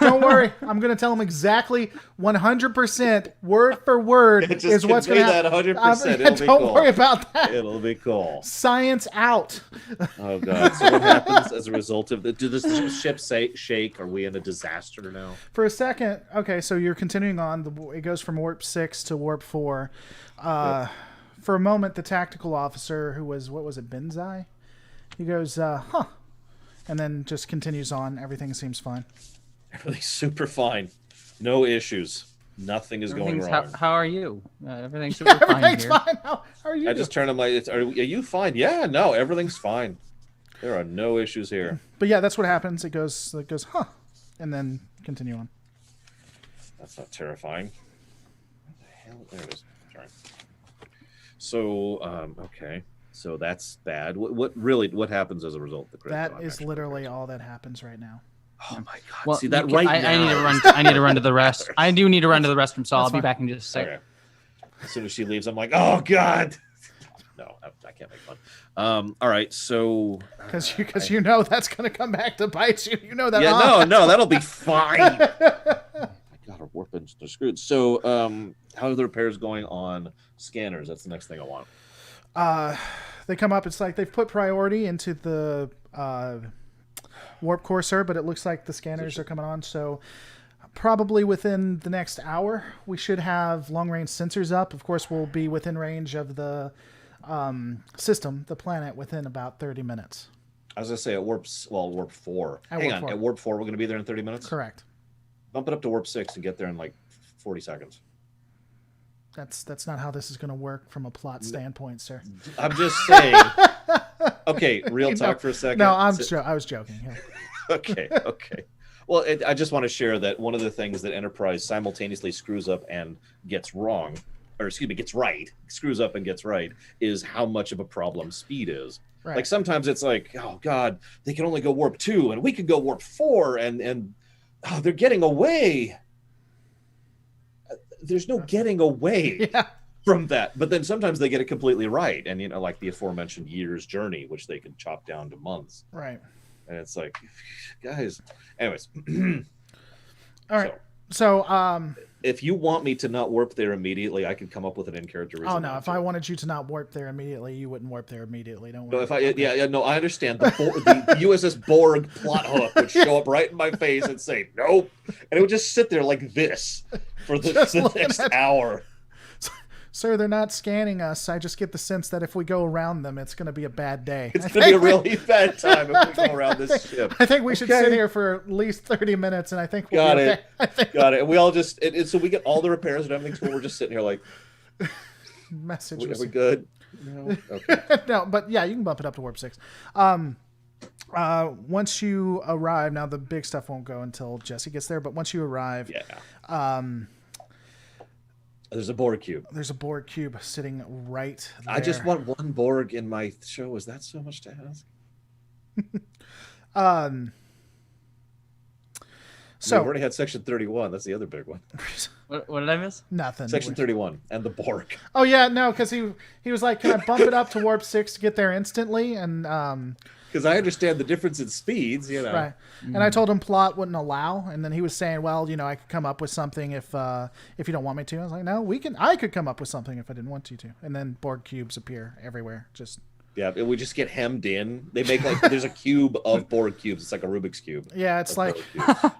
Don't worry. I'm going to tell them exactly 100% word for word is what's going to happen. 100%. Don't worry about that. It'll be cool. Science out. Oh, God. So what happens as a result of do the ship shake? Are we in a disaster now? For a second. Okay, so you're continuing on. It goes from warp 6 to warp 4. Yep. For a moment, the tactical officer, who was, what was it, Benzai? He goes, huh. And then just continues on. Everything seems fine. Everything's super fine. No issues. Nothing is going wrong. How are you? Everything's super fine here. Everything's fine. How are you? I just turned on my... Are you fine? Yeah, no, everything's fine. There are no issues here. But yeah, that's what happens. It goes, huh. And then continue on. That's not terrifying. hell? There it is. Sorry. So, okay. So that's bad. What happens as a result of the That is literally all that happens right now. Oh my god! Well, see that now. I need to run. I need to run to the rest. I do need to run to the restroom, so I'll be back in just a second. Okay. As soon as she leaves, I'm like, oh god. No, I can't make fun. All right, so because you know that's gonna come back to bite you. You know that. Yeah, no, that'll be fine. I got a warp and they're screwed. So, how are the repairs going on scanners? That's the next thing I want. They come up. It's like they've put priority into the warp core, sir, but it looks like the scanners are coming on. So probably within the next hour, we should have long-range sensors up. Of course, we'll be within range of the system, the planet, within about 30 minutes. I was going to say at warp 4. Hang on, at warp 4, we're going to be there in 30 minutes? Correct. Bump it up to warp 6 and get there in like 40 seconds. That's not how this is going to work from a plot standpoint, sir. I'm just saying. Okay, real talk for a second. No, I was joking. Yeah. Okay. Well, I just want to share that one of the things that Enterprise simultaneously screws up and gets wrong, gets right, screws up and gets right, is how much of a problem speed is. Right. Like sometimes it's like, oh God, they can only go warp 2 and we can go warp 4 and they're getting away. There's no getting away from that. But then sometimes they get it completely right. And, like the aforementioned year's journey, which they can chop down to months. Right. And it's like, guys, anyways. All right. So, if you want me to not warp there immediately, I could come up with an in-character reason. Oh no! If I wanted you to not warp there immediately, you wouldn't warp there immediately. Don't worry. No, I understand. The USS Borg plot hook would show up right in my face and say nope, and it would just sit there like this for the next hour. Sir, they're not scanning us. I just get the sense that if we go around them, it's going to be a bad day. It's going to be a really bad time if we go around this ship. I think we should sit here for at least 30 minutes, and I think we'll Got be it. okay. Got it. And we all just so we get all the repairs and everything. So we're just sitting here like, messages. Are we good? No. Okay. No, but yeah, you can bump it up to warp 6. Once you arrive, now the big stuff won't go until Jesse gets there. But once you arrive, there's a Borg cube. There's a Borg cube sitting right there. I just want one Borg in my show. Is that so much to ask? So we've already had Section 31. That's the other big one. What did I miss? Nothing. Section 31 and the Borg. Oh yeah, no, because he was like, "Can I bump it up to warp 6 to get there instantly?" And because I understand the difference in speeds, Right. And I told him plot wouldn't allow, and then he was saying, "Well, I could come up with something if you don't want me to." I was like, "No, I could come up with something if I didn't want you to." And then Borg cubes appear everywhere. We just get hemmed in. They make there's a cube of Borg cubes. It's like a Rubik's cube. Yeah, it's like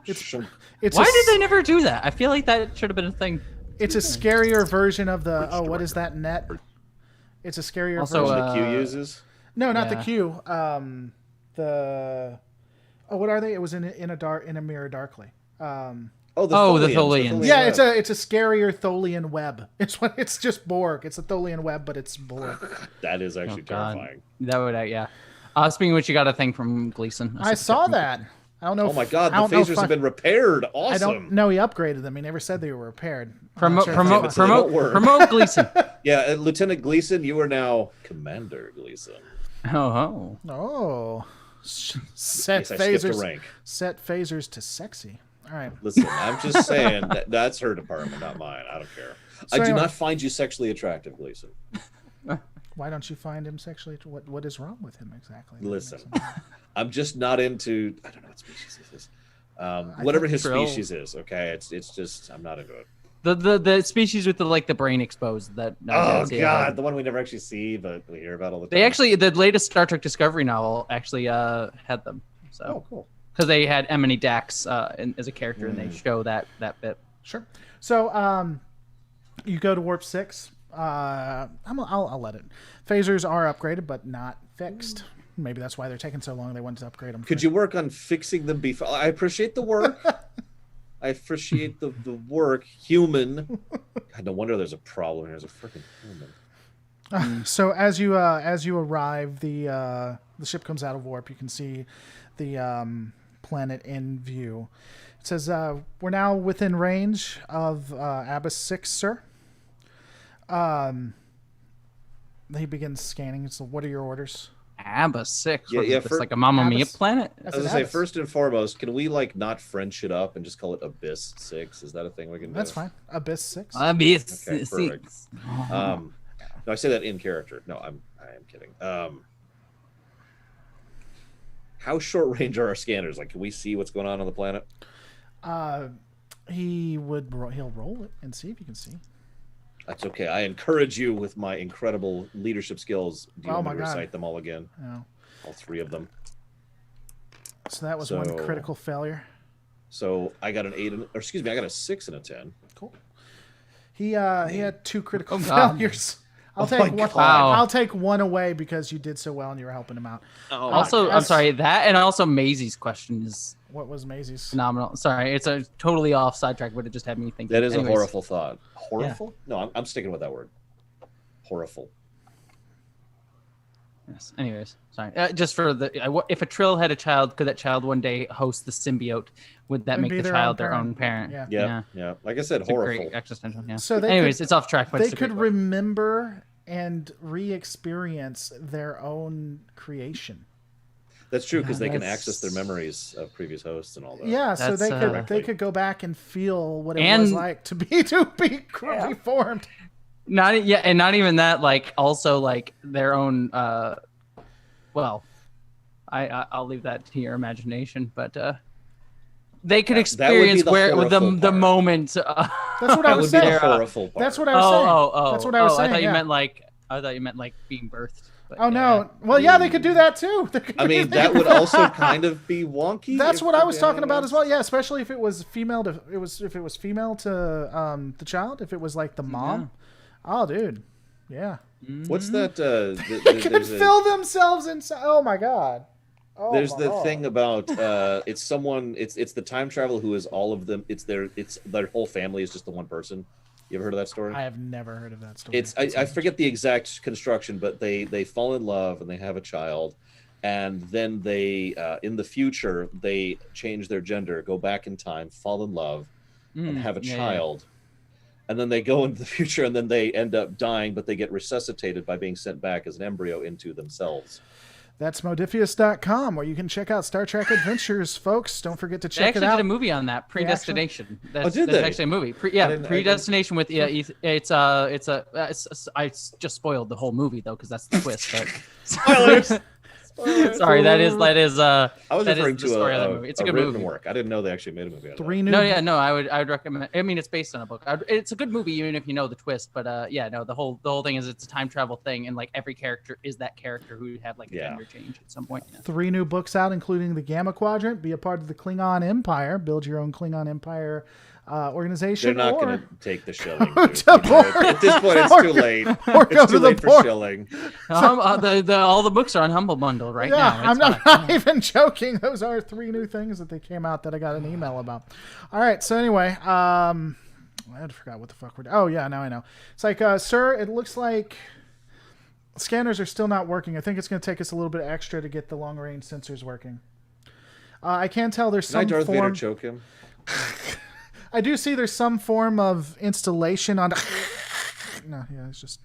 it's why did they never do that? I feel like that should have been a thing. It's a scarier version of the what is that net? It's a scarier version the Q uses. No, not the Q. What are they? It was in a mirror darkly. The Tholians. Yeah, it's a scarier Tholian web. It's just Borg. It's a Tholian web, but it's Borg. That is actually terrifying. That would Speaking of which, you got a thing from Gleason. I saw that. I don't know. Oh my God, the phasers have been repaired. Awesome. I don't know. He upgraded them. He never said they were repaired. Promote Gleason. Yeah, Lieutenant Gleason, you are now Commander Gleason. Oh. Set phasers to sexy. All right. Listen, I'm just saying that's her department, not mine. I don't care. So I do not find you sexually attractive, Gleason. Why don't you find him sexually? What is wrong with him exactly? Listen, I'm just not into. I don't know what species it is. Whatever his species is, okay. It's just I'm not into it. The species with the brain exposed that. The one we never actually see, but we hear about all the time. They actually the latest Star Trek Discovery novel actually had them. So cool. Because they had Emily Dax as a character, and they show that bit. Sure. So you go to warp 6. I'll let it. Phasers are upgraded, but not fixed. Maybe that's why they're taking so long. They wanted to upgrade them. Could you work on fixing them before? I appreciate the work. I appreciate the work. Human. God, no wonder there's a problem. There's a freaking human. So as you arrive, the ship comes out of warp. You can see the planet in view. It says we're now within range of Abyss 6, sir. He begins scanning. So, what are your orders? ABBA 6. Yeah, It's like a Mamma Mia planet. I was gonna say, first and foremost, can we like not French it up and just call it Abyss 6? Is that a thing we can do? That's fine. Abyss 6. Abyss Okay, 6. No, I say that in character. No, I am kidding. How short range are our scanners? Like, can we see what's going on the planet? He'll roll it and see if you can see. That's okay. I encourage you with my incredible leadership skills. Do you want me to recite them all again? No. All 3 of them. So that was one critical failure. So I got an 8, I got a 6 and a 10. Cool. He had 2 critical failures. I'll take one away because you did so well and you were helping him out. Also, I'm sorry, that and also Maisie's question is what was Maisie's? Phenomenal. Sorry, it's a totally off sidetrack, but it just had me thinking. That is a horrible thought. Horrible? Yeah. No, I'm sticking with that word. Horrible. Yes. Anyways, sorry. Just for if a Trill had a child, could that child one day host the symbiote? Would that make the child their own parent? Yeah. Like I said, horrible. Great existential. Yeah. So it's off track. But they could remember and re-experience their own creation. That's true because they can access their memories of previous hosts and all that. Yeah, so they could go back and feel what it was like to be reformed. Not even that. Like also like their own. Well, I'll leave that to your imagination, but they could experience the moment. That's what I was saying. That's what I was saying. That's what I was saying. I thought you meant like being birthed. But, no. Well, yeah, they could do that too. That would also kind of be wonky. That's what I was talking about as well. Yeah, especially if it was female to the child. If it was like the mom. Yeah. Oh, dude. Yeah. Mm-hmm. What's that? They could fill themselves inside. Oh my god. There's the thing about it's someone. It's the time travel who is all of them. It's their whole family is just the one person. You ever heard of that story? I have never heard of that story. I forget the exact construction, but they fall in love and they have a child, and then they in the future they change their gender, go back in time, fall in love, and have a child, and then they go into the future and then they end up dying, but they get resuscitated by being sent back as an embryo into themselves. That's Modifius.com, where you can check out Star Trek Adventures, folks. Don't forget to check it out. They actually did a movie on that, Predestination. That's actually a movie. Predestination with I just spoiled the whole movie though because that's the twist. But spoilers. Sorry, that is. I was referring to a movie. It's a good movie. Work. I didn't know they actually made a movie. I would recommend. I mean, it's based on a book. It's a good movie even if you know the twist. But the whole thing is it's a time travel thing, and like every character is that character who would have like a gender change at some point. Yeah. 3 new books out, including the Gamma Quadrant. Be a part of the Klingon Empire. Build your own Klingon Empire organization. They're not going to take the shilling. At this point, it's too late. It's too late for shilling. All the books are on Humble Bundle right now. I'm not even joking. Those are 3 new things that they came out that I got an email about. All right. So anyway, I forgot what the fuck we're doing. Oh yeah, now I know. It's like, sir, it looks like scanners are still not working. I think it's going to take us a little bit extra to get the long range sensors working. I can tell there's some Darth Vader choke him. I do see there's some form of installation on. No, yeah, it just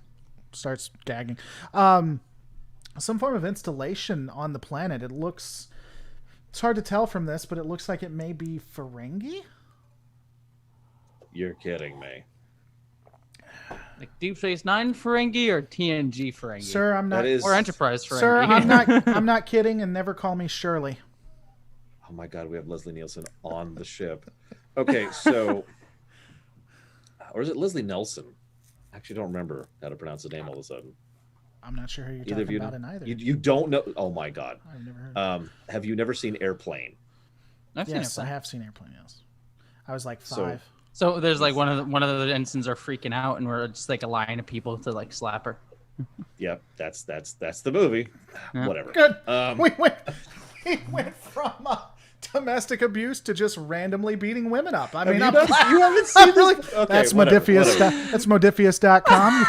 starts gagging. Some form of installation on the planet. It's hard to tell from this, but it looks like it may be Ferengi. You're kidding me. Like Deep Space Nine Ferengi or TNG Ferengi? Sir, I'm not. Or Enterprise Ferengi. Sir, I'm not kidding, and never call me Shirley. Oh my God, we have Leslie Nielsen on the ship. Okay, so, or is it Leslie Nelson? I actually don't remember how to pronounce his name all of a sudden. I'm not sure who you're talking about in either. You don't know? Oh my God. I've never heard. Have you never seen Airplane? Yes, I have seen Airplane. Yes, I was like 5. So there's like one of the ensigns are freaking out, and we're just like a line of people to like slap her. Yep, that's the movie. Yeah. Whatever. Good. We went from domestic abuse to just randomly beating women up. I mean, you haven't seen this? Okay, that's Modifius. That's Modifius.com.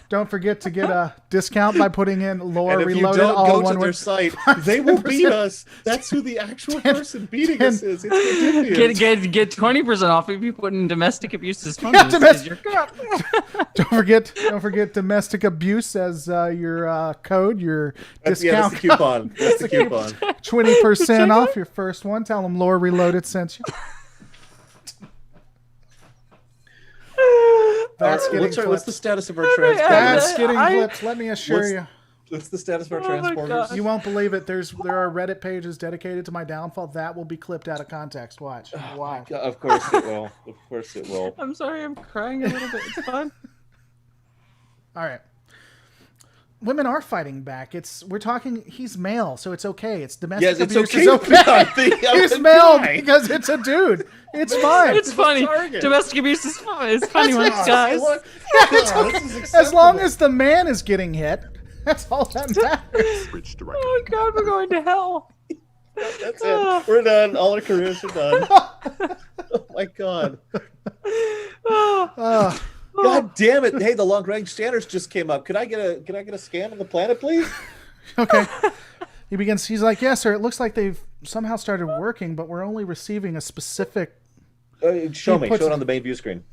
Don't forget to get a discount by putting in Lore and if Reloaded. you don't all go one to word. their site, they will beat us. That's who the actual person beating us is. It's ridiculous. Get 20% off if you put in domestic abuse as funny. Don't forget domestic abuse as your code, your discount. That's the coupon. That's the coupon. 20% off your first one. Tell them Lore Reloaded sent you. That's what's the status of our transporters? That's getting clipped. Let me assure you. What's the status of our transporters? You won't believe it. There are Reddit pages dedicated to my downfall. That will be clipped out of context. Watch. Why? Of course it will. Of course it will. I'm sorry. I'm crying a little bit. It's fine. All right. Women are fighting back. We're talking. He's male, so it's okay. It's domestic abuse. It's okay. He's male because it's a dude. It's fine. It's funny. Domestic abuse is fun. It's funny when it's guys. It's okay. As long as the man is getting hit, that's all that matters. Oh God, we're going to hell. That's it. We're done. All our careers are done. Oh my God. God damn it! Hey, the long range scanners just came up. Can I get a scan of the planet, please? Okay. He begins. He's like, "Yes, sir. It looks like they've somehow started working, but we're only receiving a specific." Show it on the main view screen.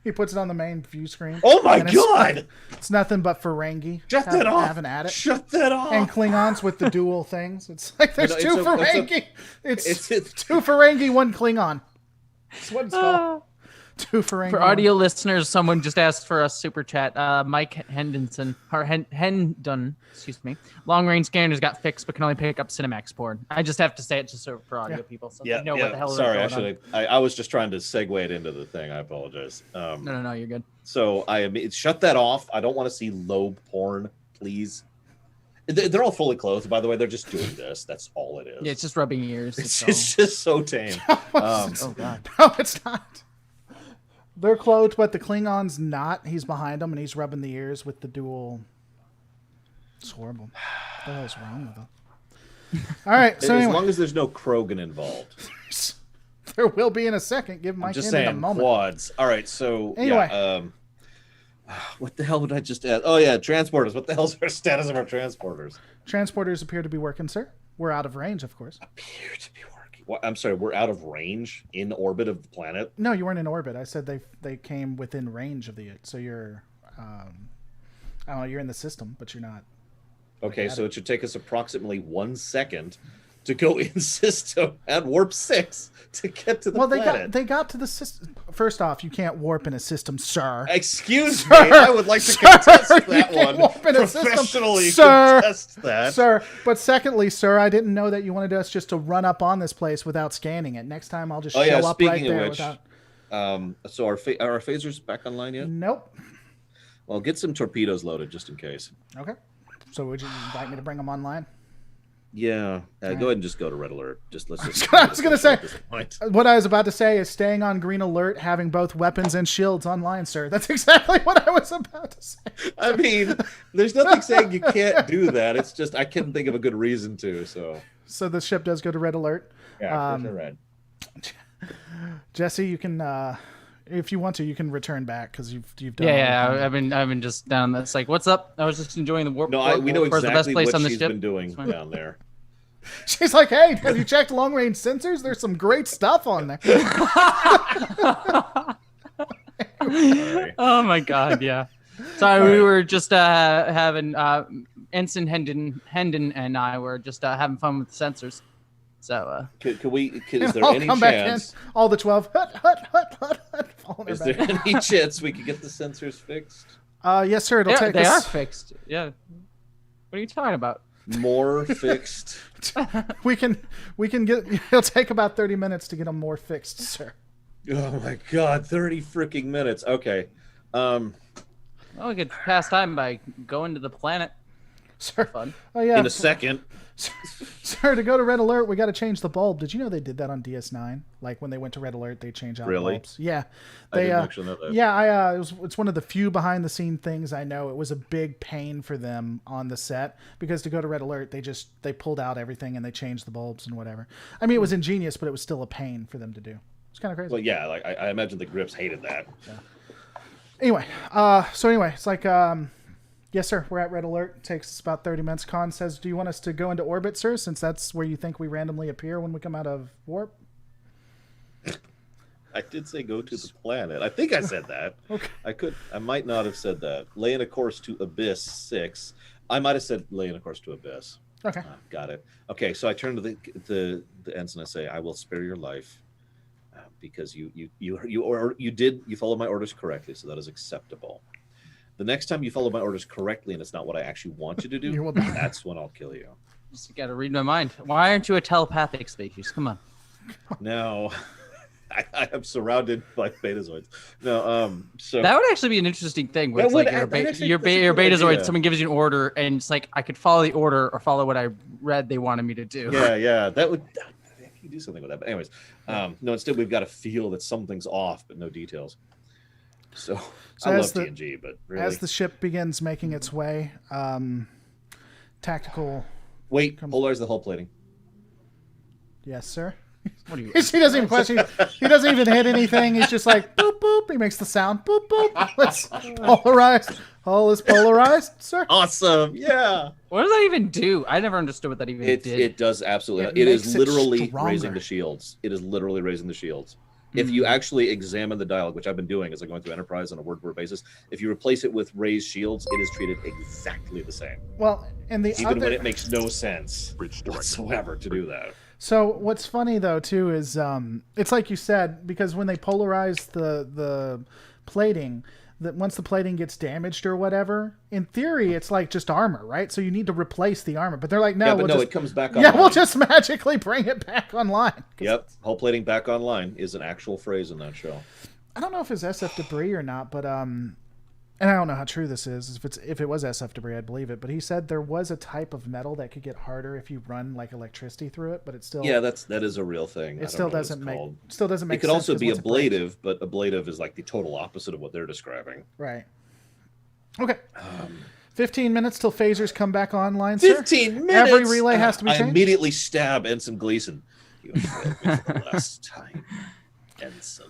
He puts it on the main view screen. Oh my God! It's nothing but Ferengi. Shut that off. Having at it. Shut that off. And Klingons with the dual things. It's like there's two Ferengi. It's two Ferengi, one Klingon. That's what it's called. Two Ferengi. For audio listeners, someone just asked for a super chat. Mike Hendon, excuse me. Long range scanners got fixed, but can only pick up Cinemax porn. I just have to say it just for audio people, so they know what the hell. Sorry, I was just trying to segue it into the thing. I apologize. No, you're good. So shut that off. I don't want to see lobe porn, please. They're all fully clothed, by the way. They're just doing this. That's all it is. Yeah, it's just rubbing ears. It's just so tame. Oh God. No, it's not. They're clothed, but the Klingon's not. He's behind them, and he's rubbing the ears with the dual. It's horrible. What the hell's wrong with them? All right, so as long as there's no Krogan involved. There will be in a second. Give Mike in a moment. Quads. All right, so anyway. What the hell would I just add? Oh yeah, transporters. What the hell's our status of our transporters? Transporters appear to be working, sir. We're out of range, of course. Appear to be working. I'm sorry, we're out of range in orbit of the planet? No, you weren't in orbit. I said they came within range of so you're, I don't know, you're in the system, but you're not. Okay, so it should take us approximately 1 second to go in system at warp 6 to get to the planet. They got to the system. First off, you can't warp in a system, sir. Excuse me, I would like to contest that one. Professionally contest that. Sir, but secondly, sir, I didn't know that you wanted us just to run up on this place without scanning it. Next time I'll just show up right there without... So are our phasers back online yet? Nope. Well, get some torpedoes loaded just in case. Okay. So would you invite me to bring them online? Yeah, go ahead and just go to red alert. I was going to say, what I was about to say is staying on green alert, having both weapons and shields online, sir. That's exactly what I was about to say. I mean, there's nothing saying you can't do that. It's just I couldn't think of a good reason to. So the ship does go to red alert. Yeah, red. Jesse, you can, if you want to, you can return back because you've done. Yeah. I've been just down. That's like, what's up? I was just enjoying the warp. No, we know exactly the best place what on the she's ship. been doing down there. She's like, hey, have you checked long range sensors? There's some great stuff on there. Oh my God, yeah. Sorry, we were just having Ensign Hendon and I were just having fun with the sensors. So is there any chance? All the 12. Is there any chance we could get the sensors fixed? Yes, sir. They are fixed. Yeah. What are you talking about? More fixed. we can get. It'll take about 30 minutes to get them more fixed, sir. Oh my God, 30 freaking minutes. Okay. Well, we could pass time by going to the planet. Sir. Fun. Oh yeah. In a second. Sir, to go to red alert, we got to change the bulb. Did you know they did that on DS9? Like when they went to red alert, they changed out bulbs. Yeah, I didn't actually know that. Yeah, it's one of the few behind the scene things I know. It was a big pain for them on the set because to go to red alert, they pulled out everything and they changed the bulbs and whatever. I mean, it was ingenious, but it was still a pain for them to do. It's kind of crazy. Well, yeah, like I imagine the Grips hated that. Yeah. Anyway, it's like, yes, sir, we're at red alert. It takes us about 30 minutes. Khan says, do you want us to go into orbit, sir, since that's where you think we randomly appear when we come out of warp? I did say go to the planet. I think I said that. Okay. I might not have said that. Lay in a course to Abyss 6. I might have said lay in a course to Abyss. Okay. Got it. Okay, so I turn to the ensign and I say, I will spare your life because you followed my orders correctly, so that is acceptable. The next time you follow my orders correctly and it's not what I actually want you to do, that's when I'll kill you. Just got to read my mind. Why aren't you a telepathic species? Come on. No. I am surrounded by betazoids. No, so that would actually be an interesting thing. Where it's like your betazoid, someone gives you an order, and it's like I could follow the order or follow what I read they wanted me to do. Yeah, that would you do something with that. But anyways, no. Instead, we've got to feel that something's off, but no details. So I love TNG, but really, as the ship begins making its way, tactical. Wait, polarize the hull plating. Yes, sir. What are you? He doesn't even question. He doesn't even hit anything. He's just like boop boop. He makes the sound boop boop. Let's polarize. Hull is polarized, sir. Awesome. Yeah. What does that even do? I never understood what that even did. It does absolutely. It is literally raising the shields. It is literally raising the shields. If you actually examine the dialogue, which I've been doing as I'm going through Enterprise on a word-for-word basis, if you replace it with raised shields, it is treated exactly the same. Well, and even when it makes no sense whatsoever to do that. So what's funny though too is it's like you said, because when they polarize the plating, that once the plating gets damaged or whatever, in theory it's like just armor, right? So you need to replace the armor, but they're like, no, it comes back online. Yeah, we'll just magically bring it back online. Yep, hull plating back online is an actual phrase in that show. I don't know if it's SF debris or not, but and I don't know how true this is. If it was SF debris, I'd believe it. But he said there was a type of metal that could get harder if you run like electricity through it, but it still that is a real thing. It still doesn't make It could also be ablative, but ablative is like the total opposite of what they're describing. Right. Okay. 15 minutes till phasers come back online, sir. 15 minutes. Every relay has to be changed. I immediately stab Ensign Gleason. You failed me for the last time, Ensign.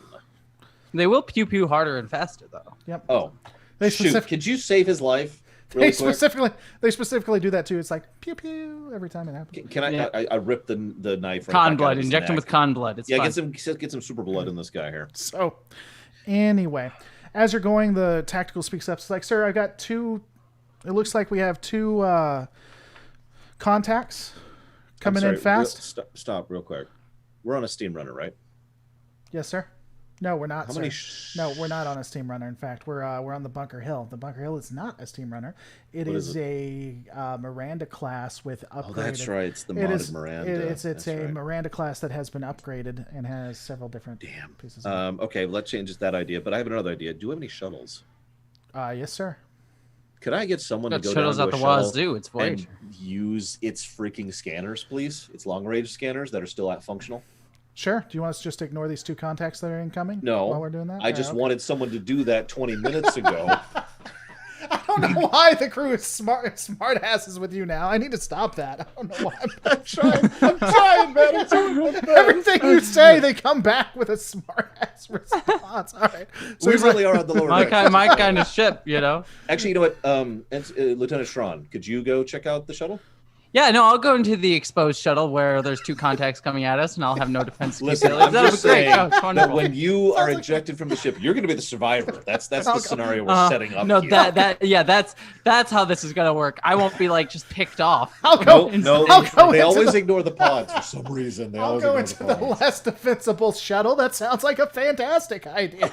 They will pew pew harder and faster though. Yep. Oh. Could you save his life? Really they specifically do that too. It's like pew pew every time it happens. Can I rip the knife? Right con blood. Inject him with con blood. It's fun. get some super blood in this guy here. So, anyway, as you're going, the tactical speaks up. It's like, sir, I got two. It looks like we have two contacts coming in fast. Stop real quick. We're on a steam runner, right? Yes, sir. No, we're not. No, we're not on a steam runner. In fact, we're on the Bunker Hill. The Bunker Hill is not a steam runner. It is a Miranda class with upgraded. Oh, that's right. It's the modded Miranda. It's a Miranda class that has been upgraded and has several different pieces. Okay, let's change that idea. But I have another idea. Do we have any shuttles? Yes, sir. Could I get someone to go shuttles down out to a the shuttle wazoo? It's Voyager. And use its freaking scanners, please? Its long-range scanners that are still functional? Sure. Do you want us to just ignore these two contacts that are incoming? No. While we're doing that? I just wanted someone to do that 20 minutes ago. I don't know why the crew is smart asses with you now. I need to stop that. I don't know why. I'm trying, man. Everything you say, they come back with a smart ass response. All right. So we really are on the lower my kind of ship, you know. Actually, you know what? Lieutenant Schron, could you go check out the shuttle? Yeah, no, I'll go into the exposed shuttle where there's two contacts coming at us, and I'll have no defense. Listen, I'm just saying that when you are ejected from the ship, you're going to be the survivor. That's the scenario we're setting up. No, here. that's how this is going to work. I won't be like just picked off. They always ignore the pods for some reason. I'll go into the less defensible shuttle. That sounds like a fantastic idea.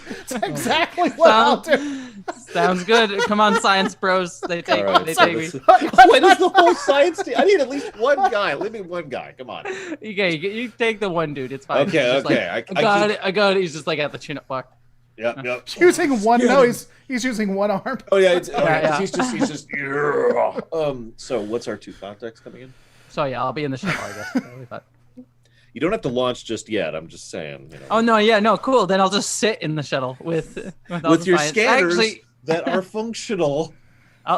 It's exactly what I'll do. Sounds good. Come on, science bros. They take me. When is the whole science team? I need at least one guy. Leave me one guy. Come on. Okay, you take the one dude. It's fine. Okay. Like, I got it. He's just like at the chin up block. Yep. Using one. No, he's using one arm. Oh yeah. He's just. So what's our two contacts coming in? So yeah, I'll be in the shuttle, I guess. You don't have to launch just yet. I'm just saying. You know. Oh no, yeah, no, cool. Then I'll just sit in the shuttle with your scanners that are functional.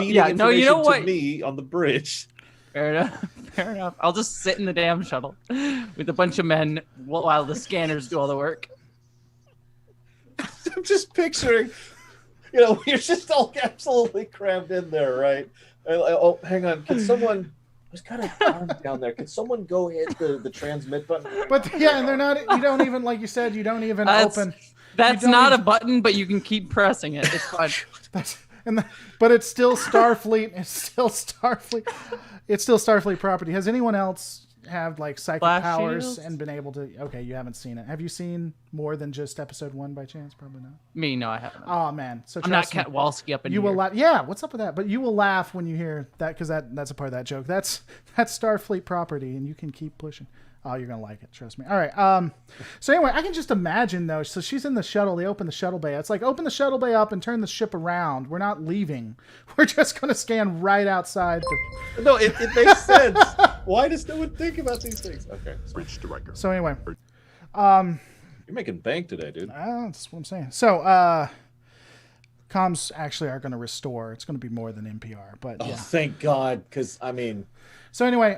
You know what? To me on the bridge. Fair enough. I'll just sit in the damn shuttle with a bunch of men while the scanners do all the work. I'm just picturing, you're just all absolutely crammed in there, right? Oh, hang on. Can someone? There's got a arm down there. Can someone go hit the transmit button? But yeah, and they're not. You don't even, like you said, you don't even open. That's not a button, but you can keep pressing it. It's fine. But it's still Starfleet. It's still Starfleet. It's still Starfleet property. Has anyone else have like psychic powers shields? And been able to? Okay, you haven't seen it. Have you seen more than just episode 1 by chance? Probably not. Me, no, I haven't. Oh man, so I'm not Katwalski up in you here. will laugh. Yeah, what's up with that? But you will laugh when you hear that because that's a part of that joke. That's Starfleet property, and you can keep pushing. Oh, you're gonna like it. Trust me. All right. So anyway, I can just imagine though. So she's in the shuttle. They open the shuttle bay. It's like open the shuttle bay up and turn the ship around. We're not leaving. We're just gonna scan right outside. No, it makes sense. Why does no one think about these things? Okay. Reach director. So anyway, you're making bank today, dude. That's what I'm saying. So comms actually are gonna restore. It's gonna be more than NPR, but yeah. Thank God, because I mean. So anyway,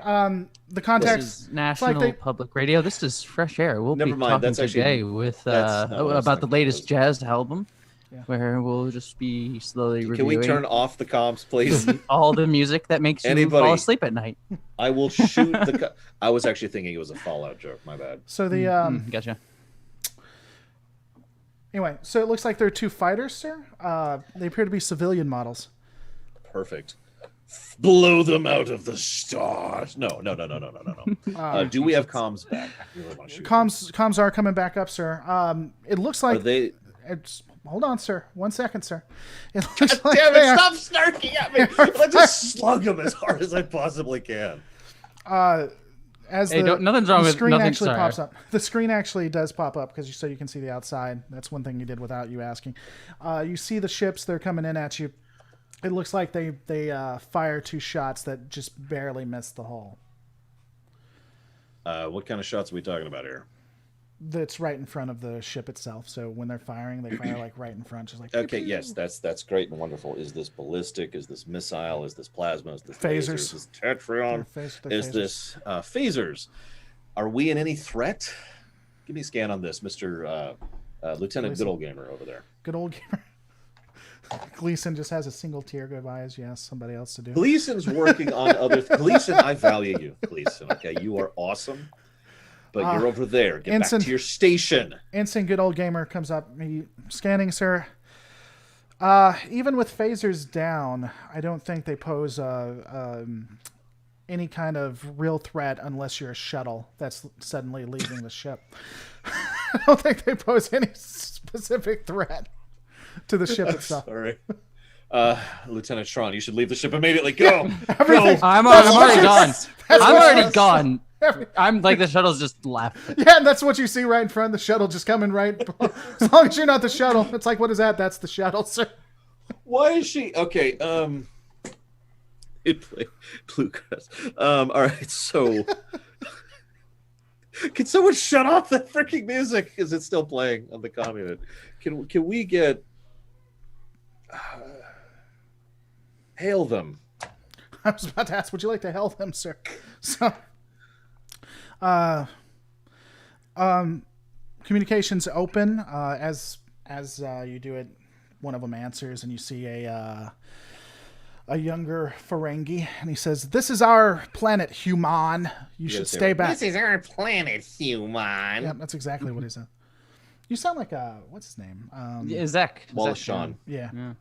the context. This is National Public Radio. This is Fresh Air. We'll be talking today with about the latest jazz album, where we'll just be slowly reviewing. Can we turn off the comms, please? All the music that makes you fall asleep at night. I will shoot the. I was actually thinking it was a Fallout joke. My bad. So the gotcha. Anyway, so it looks like there are 2 fighters, sir. They appear to be civilian models. Perfect. Blow them out of the stars. No. Do we have comms back? I really want to shoot comms are coming back up, sir. It looks like hold on, sir. 1 second, sir. It looks like damn it! Stop snarking at me. Let's just slug them as hard as I possibly can. Nothing's wrong the with screen nothing, actually sorry. pops up. The screen actually does pop up so you can see the outside. That's one thing you did without you asking. You see the ships. They're coming in at you. It looks like they fire 2 shots that just barely miss the hull. What kind of shots are we talking about here? That's right in front of the ship itself. So when they're firing, they fire like right in front, just like. Okay, yes, that's great and wonderful. Is this ballistic? Is this missile? Is this plasma? Is this phasers? Is this Tetryon? Is this phasers? Are we in any threat? Give me a scan on this, Mr. Lieutenant Good Old Gamer over there. Good Old Gamer. Gleason just has a single tear go by as you ask somebody else to do. Gleason's working on other. Gleason, I value you, Gleason. Okay, you are awesome, but you're over there. Get back to your station. Ensign Good Old Gamer comes up. Scanning, sir. Even with phasers down, I don't think they pose any kind of real threat unless you're a shuttle that's suddenly leaving the ship. I don't think they pose any specific threat to the ship itself. Sorry. Lieutenant Tron, you should leave the ship immediately. Go! Go. I'm already gone. I'm already gone. I'm like, the shuttle's just left. Yeah, and that's what you see right in front of the shuttle, just coming right. As long as you're not the shuttle. It's like, what is that? That's the shuttle, sir. Why is she... Okay, Bluegrass. All right, so... Can someone shut off the freaking music? Is it still playing on the comm unit? Can we get... hail them. I was about to ask, would you like to hail them, sir? So, communications open. As you do it, one of them answers, and you see a younger Ferengi, and he says, "This is our planet, human. You should stay back." This is our planet, human. Yeah, that's exactly what he said. You sound like what's his name? Zach. Wallace Shawn. Yeah.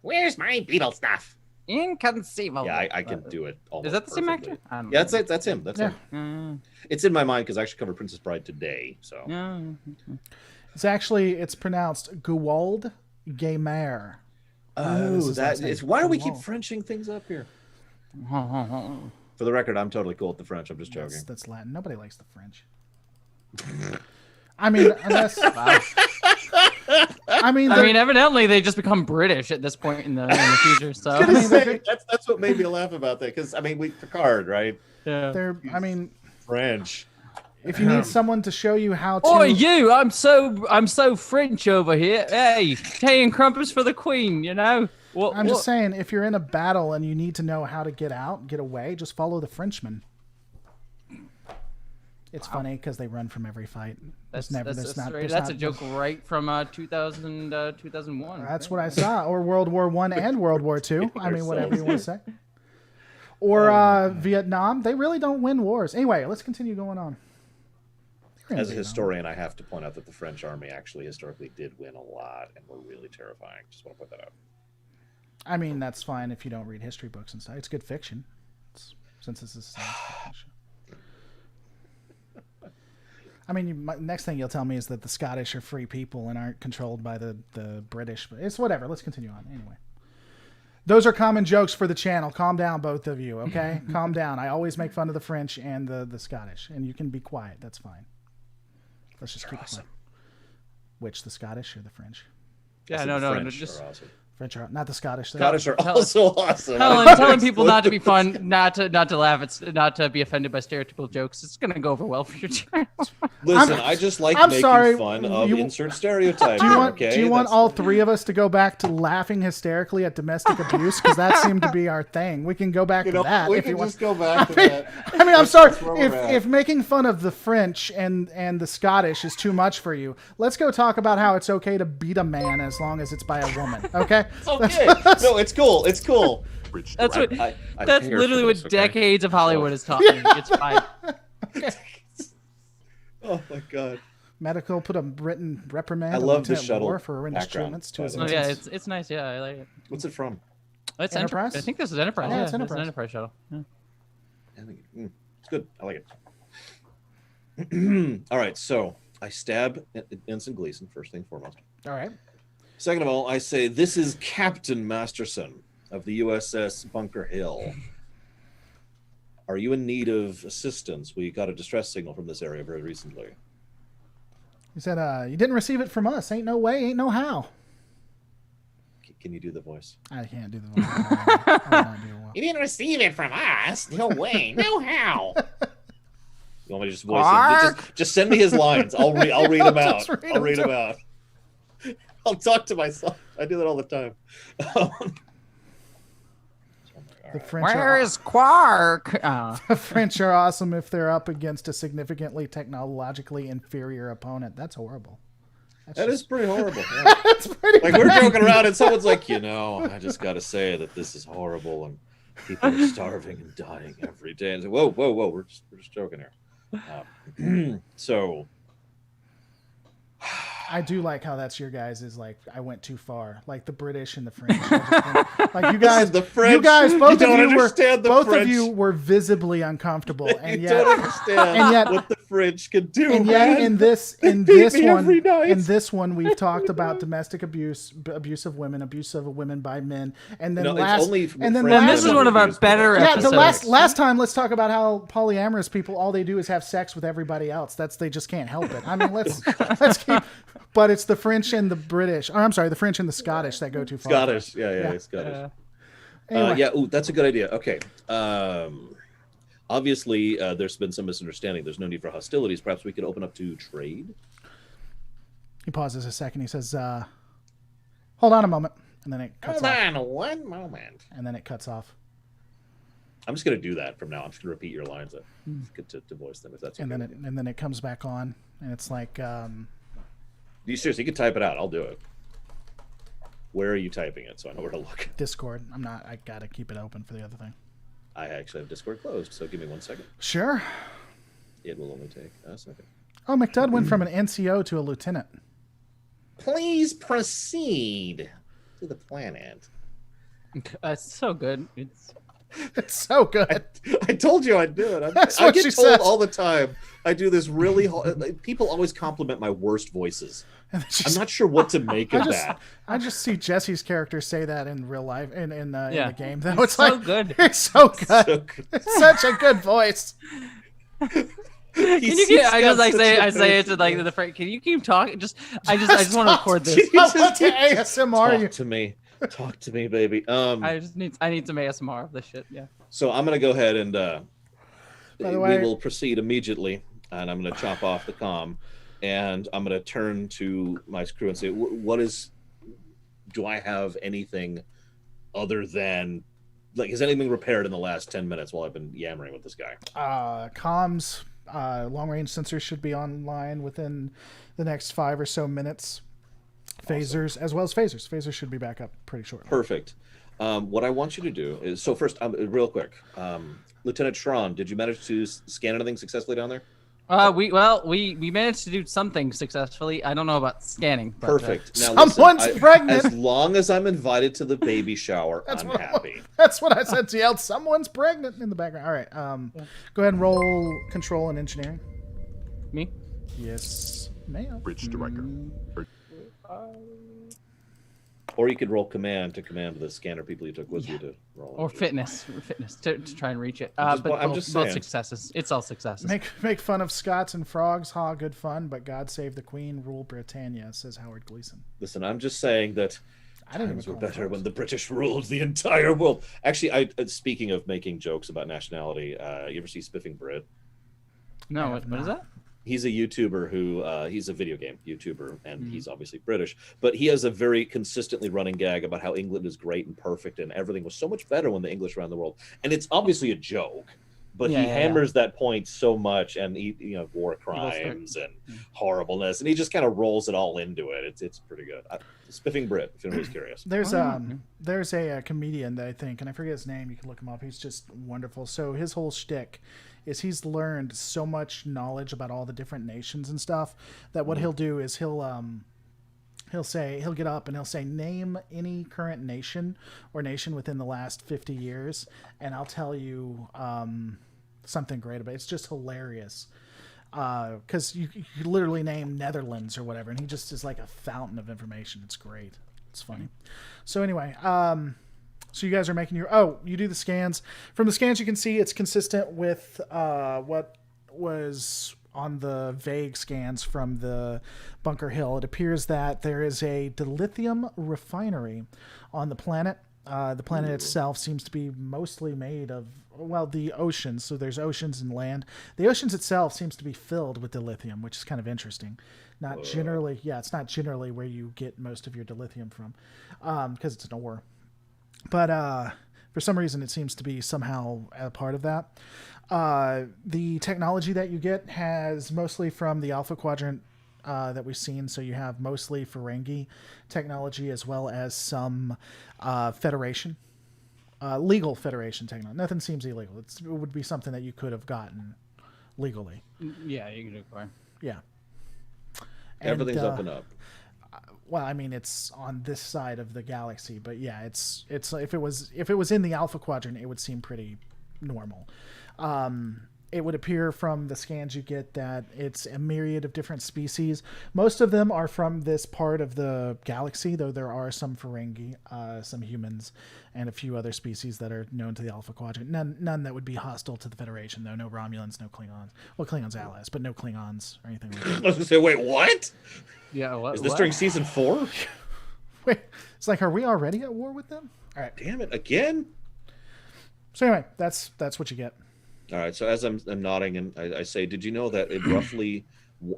Where's my Beetle stuff? Inconceivable. Yeah, I can do it. Is that the same perfectly. actor? Yeah, that's him. That's him. It's in my mind because I actually covered Princess Bride today. So it's pronounced Guwald Gamer. Oh, that is. Why do we keep Frenching things up here? For the record, I'm totally cool with the French. I'm just joking. That's Latin. Nobody likes the French. I mean, unless. I mean, evidently they just become British at this point in the future. So that's what made me laugh about that because Picard, right? Yeah. French. If you need someone to show you how to. Oh, you! I'm so French over here. Hey, tea and crumpets for the Queen. You know. I'm just saying, if you're in a battle and you need to know how to get out, get away, just follow the Frenchman. It's funny because they run from every fight. That's a joke right from 2001. That's what I saw. Or World War I and World War II. I mean, whatever you want to say. Or Vietnam. They really don't win wars. Anyway, let's continue going on. As a historian, I have to point out that the French army actually historically did win a lot and were really terrifying. Just want to point that out. I mean, that's fine if you don't read history books and stuff. It's good fiction, since this is science fiction. I mean, next thing you'll tell me is that the Scottish are free people and aren't controlled by the British. But it's whatever. Let's continue on. Anyway. Those are common jokes for the channel. Calm down, both of you, okay? Calm down. I always make fun of the French and the Scottish. And you can be quiet. That's fine. Let's just keep it quiet. Which, the Scottish or the French? Yeah, no, just... French are not the Scottish. Scottish are also awesome. Telling people not to be fun, not to laugh, not to be offended by stereotypical jokes. It's gonna go over well for your channel. Listen, I just like making fun of insert stereotypes. Do you want all three of us to go back to laughing hysterically at domestic abuse? Because that seemed to be our thing. We can go back to that. We can just go back to that. I mean, I'm sorry if making fun of the French and the Scottish is too much for you. Let's go talk about how it's okay to beat a man as long as it's by a woman. Okay. It's okay. No, it's cool. It's cool. That's what. That's literally what decades of Hollywood has taught me. It's fine. Oh my god. Medical put a written reprimand. I love the shuttle for horrendous treatments to his. Oh yeah, it's nice. Yeah, I like it. What's it from? It's Enterprise. I think this is Enterprise. Yeah, it's Enterprise. It's an Enterprise shuttle. Yeah. It's good. I like it. All right, so I stab Ensign Gleason first thing foremost. All right. Second of all, I say, this is Captain Masterson of the USS Bunker Hill. Are you in need of assistance? We got a distress signal from this area very recently. He said, you didn't receive it from us. Ain't no way, ain't no how. Can you do the voice? I can't do the voice. I do you didn't receive it from us. No way, no how. You want me to just voice it? Just send me his lines. I'll read them out. I'll read them out. I'll talk to myself. I do that all the time. The French Where is Quark? The French are awesome if they're up against a significantly technologically inferior opponent. That's horrible. That is pretty horrible. Yeah. That's pretty like we're joking around and someone's like, I just got to say that this is horrible and people are starving and dying every day. And like, whoa, we're just joking here. So I do like how that's your guys is like I went too far, like the British and the French. Like you guys, both of you were visibly uncomfortable, and yet, don't understand what the French can do. And yet, in this one, we've talked about domestic abuse of women by men, and then this is one of our better episodes. The last time, let's talk about how polyamorous people all they do is have sex with everybody else. They just can't help it. I mean, let's keep. But it's the French and the British. Or, I'm sorry, the French and the Scottish that go too far. Scottish, yeah. Scottish. Anyway. That's a good idea. Okay. Obviously, there's been some misunderstanding. There's no need for hostilities. Perhaps we could open up to trade. He pauses a second. He says, hold on a moment. And then it cuts off. Hold on one moment. And then it cuts off. I'm just going to do that from now. I'm just going to repeat your lines. It's good to voice them if that's okay. And then it comes back on. And it's like... You seriously, you can type it out. I'll do it. Where are you typing it so I know where to look? Discord. I'm not. I got to keep it open for the other thing. I actually have Discord closed, so give me 1 second. Sure. It will only take a second. Oh, McDudd went from an NCO to a lieutenant. Please proceed to the planet. It's so good. It's so good. I told you I'd do it. I get told all the time. I do this really. People always compliment my worst voices. I'm not sure what to make of that. I just see Jesse's character say that in real life in the game. Though it's so like good. It's so good. It's such a good voice. Can you I say it to like the friend. Can you keep talking? I just want to record this. What the ASMR? Talk to me. Talk to me, baby. I need some ASMR of this shit. Yeah. So I'm gonna go ahead and we will proceed immediately, and I'm gonna chop off the comm, and I'm gonna turn to my crew and say, do I have anything other than has anything repaired in the last 10 minutes while I've been yammering with this guy? Comms long-range sensors should be online within the next 5 or so minutes. Phasers, awesome. As well as phasers. Phasers should be back up pretty shortly. Perfect. What I want you to do is, so first, real quick, Lieutenant Schron, did you manage to scan anything successfully down there? We managed to do something successfully. I don't know about scanning. But, perfect. Now someone's pregnant. As long as I'm invited to the baby shower, I'm happy. That's what I said to you. Someone's pregnant in the background. All right. Go ahead and roll control and engineering. Me? Yes, ma'am. Bridge director. Or you could roll command to command the scanner people you took with you to roll. Or fitness to try and reach it. I'm both saying. Successes. It's all successes. Make fun of Scots and frogs. Ha, good fun. But God save the Queen, rule Britannia, says Howard Gleason. Listen, I'm just saying that I didn't times were better when the British ruled the entire world. Actually, speaking of making jokes about nationality, you ever see Spiffing Brit? No, what is that? He's a YouTuber who he's a video game YouTuber, and he's obviously British, but he has a very consistently running gag about how England is great and perfect and everything was so much better when the English ran the world. And it's obviously a joke, but he hammers that point so much, and war crimes and horribleness, and he just kind of rolls it all into it. It's pretty good. Spiffing Brit, if anybody's curious. There's a comedian that I think, and I forget his name. You can look him up. He's just wonderful. So his whole shtick is he's learned so much knowledge about all the different nations and stuff that what he'll do is he'll get up and he'll say, name any current nation or nation within the last 50 years, and I'll tell you something great about it. It's just hilarious. Because you literally name Netherlands or whatever, and he just is like a fountain of information. It's great. It's funny. So anyway, so you guys are making you do the scans. From the scans, you can see it's consistent with what was on the vague scans from the Bunker Hill. It appears that there is a dilithium refinery on the planet. The planet itself seems to be mostly made of, the oceans. So there's oceans and land. The oceans itself seems to be filled with dilithium, which is kind of interesting. It's not generally where you get most of your dilithium from, because it's an ore. But for some reason, it seems to be somehow a part of that. The technology that you get has mostly from the Alpha Quadrant that we've seen. So you have mostly Ferengi technology as well as some Federation, legal Federation technology. Nothing seems illegal. It would be something that you could have gotten legally. Yeah, you could acquire. Yeah. Everything's up and up. Well, I mean, it's on this side of the galaxy, but yeah, it's if it was in the Alpha Quadrant, it would seem pretty normal. It would appear from the scans you get that it's a myriad of different species. Most of them are from this part of the galaxy, though there are some Ferengi, some humans, and a few other species that are known to the Alpha Quadrant. None that would be hostile to the Federation, though. No Romulans, no Klingons. Well, Klingons allies, but no Klingons or anything like that. I was going to say, wait, what? Yeah, what? Is this during season 4? Wait, it's like, are we already at war with them? All right. Damn it, again? So anyway, that's what you get. All right, so as I'm nodding, and I say, did you know that it roughly,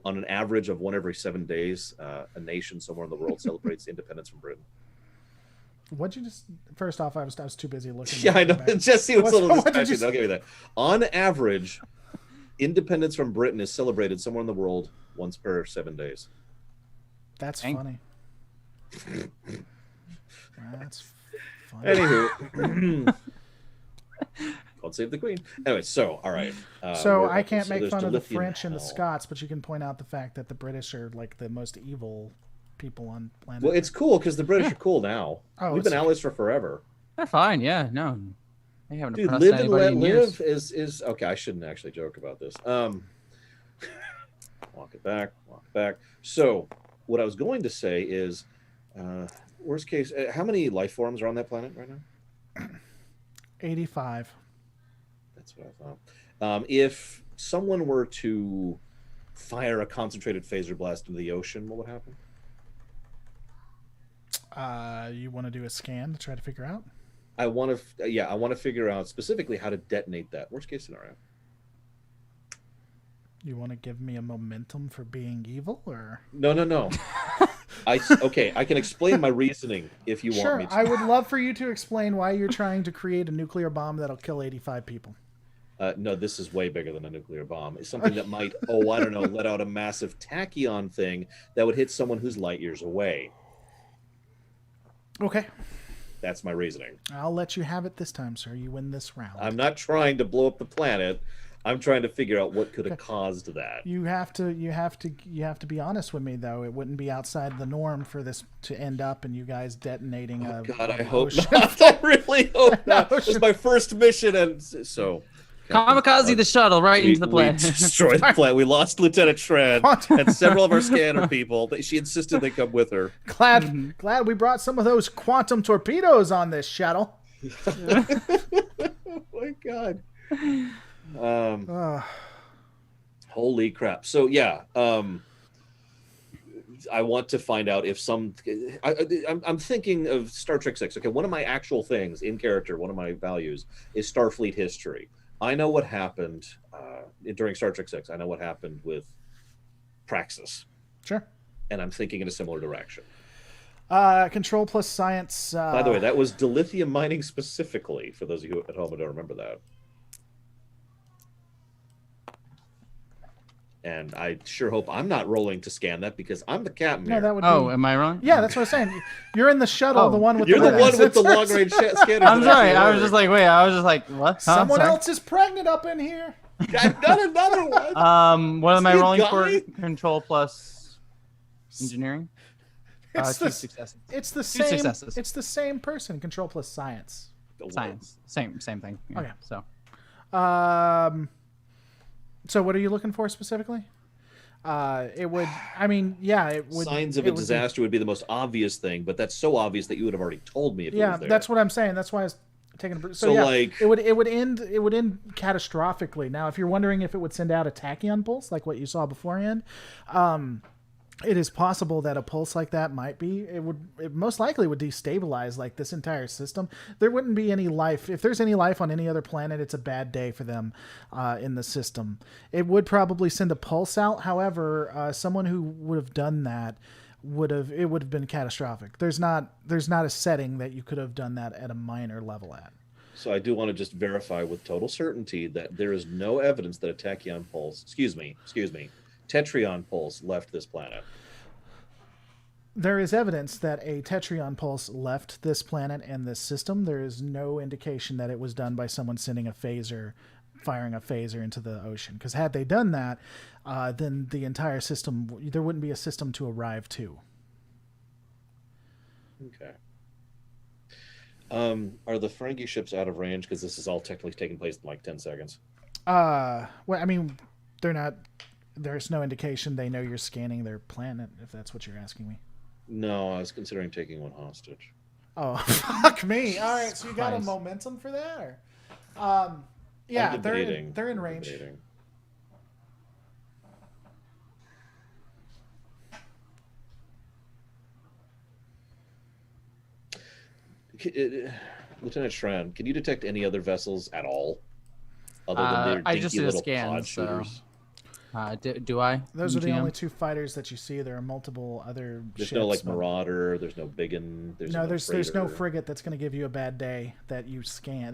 on an average of 1 every 7 days, a nation somewhere in the world celebrates independence from Britain? What'd you just... First off, I was too busy looking. Yeah, I know. Just see what's a little discussion. I'll give you that. On average, independence from Britain is celebrated somewhere in the world once per 7 days. That's funny. That's funny. Anywho... Called Save the Queen. Anyway, so, all right. So I can't make fun of the French and the Scots, but you can point out the fact that the British are like the most evil people on planet. Well, it's cool because the British are cool now. We've been allies for forever. They're fine, yeah. No. They haven't Dude, oppressed live and anybody let in live years. is okay. I shouldn't actually joke about this. Walk it back. So, what I was going to say is, worst case, how many life forms are on that planet right now? 85. That's what I thought. If someone were to fire a concentrated phaser blast into the ocean, what would happen? You want to do a scan to try to figure out? I want to figure out specifically how to detonate that. Worst case scenario. You want to give me a momentum for being evil, or no? I can explain my reasoning if you want me to. I would love for you to explain why you're trying to create a nuclear bomb that'll kill 85 people. No, this is way bigger than a nuclear bomb. It's something that might, I don't know, let out a massive tachyon thing that would hit someone who's light years away. Okay. That's my reasoning. I'll let you have it this time, sir. You win this round. I'm not trying to blow up the planet. I'm trying to figure out what could have caused that. You have to be honest with me, though. It wouldn't be outside the norm for this to end up and you guys detonating a. God, I hope not. I really hope not. It was my first mission, and so. Kamikaze the shuttle into the planet. We destroyed the planet. We lost Lieutenant Shred and several of our scanner people. She insisted they come with her. Glad we brought some of those quantum torpedoes on this shuttle. Oh my God. Holy crap. So yeah, I want to find out if I'm thinking of Star Trek 6. Okay, one of my actual things in character, one of my values is Starfleet history. I know what happened during Star Trek 6. I know what happened with Praxis. Sure. And I'm thinking in a similar direction. Control plus science. By the way, that was dilithium mining specifically, for those of you at home who don't remember that. And I sure hope I'm not rolling to scan that because I'm the captain. No, that would am I wrong? Yeah, that's what I'm saying. You're in the shuttle, the one with You're the one with the long range scanner. I'm sorry. I was just like, wait. I was just like, what? Someone else is pregnant up in here. I've done another one. What am I rolling for? Control plus engineering. It's two successes. It's the two same. Successes. It's the same person. Control plus science. Science. Same thing. Yeah, okay. So what are you looking for specifically? It would. I mean, yeah, it would. Signs of a disaster would be the most obvious thing, but that's so obvious that you would have already told me. If it was there. That's what I'm saying. That's why I was taking. So yeah, like it would end catastrophically. Now, if you're wondering if it would send out a tachyon pulse like what you saw beforehand, it is possible that a pulse like that might be. It most likely would destabilize like this entire system. There wouldn't be any life. If there's any life on any other planet, it's a bad day for them in the system. It would probably send a pulse out. However, someone who would have done that would have been catastrophic. There's not a setting that you could have done that at a minor level at. So I do want to just verify with total certainty that there is no evidence that a tachyon pulse, excuse me, Tetryon pulse left this planet. There is evidence that a Tetryon pulse left this planet and this system. There is no indication that it was done by someone firing a phaser into the ocean. Because had they done that, then the entire system, there wouldn't be a system to arrive to. Okay. Are the Ferengi ships out of range? Because this is all technically taking place in like 10 seconds. Well, I mean, they're not. There's no indication they know you're scanning their planet, if that's what you're asking me. No, I was considering taking one hostage. Oh, fuck me. All right, so you got a momentum for that? Or? Yeah, they're in range. Lieutenant Shran, can you detect any other vessels at all? Other than their I just did a little scan, pod so... shooters? Do I? Those are the only two fighters that you see. There are multiple other There's ships. no like Marauder. There's no Biggin. There's no frigate that's going to give you a bad day that you scan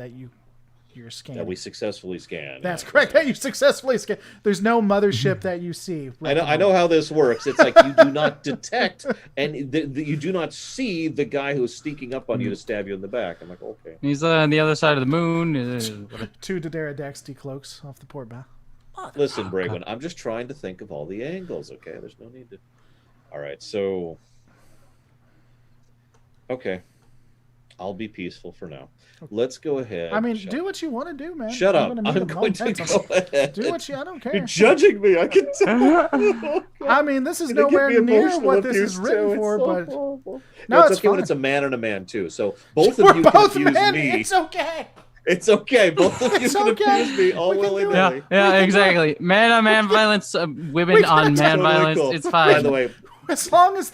you're scanning. That we successfully scan. That's correct. That you successfully scan. There's no mothership that you see. I know how this works. It's like you do not detect and you do not see the guy who's sneaking up on you to stab you in the back. I'm like, okay. He's on the other side of the moon. 2 Dodera Dex decloaks off the port bow. Listen, Bragwin, I'm just trying to think of all the angles, okay? There's no need to... All right, so... Okay. I'll be peaceful for now. Let's go ahead. I mean, do what you want to do, man. Shut up. I'm going to go ahead. Do what you... I don't care. You're judging me. I can tell. I mean, this is nowhere near what this is written for, but... No, it's okay when it's a man and a man, too. So both of you can accuse me. It's okay. It's okay. Both of you can accuse me all willy-nilly. Yeah, exactly. Man on man violence, women on man violence. Cool. It's fine. By the way, as long as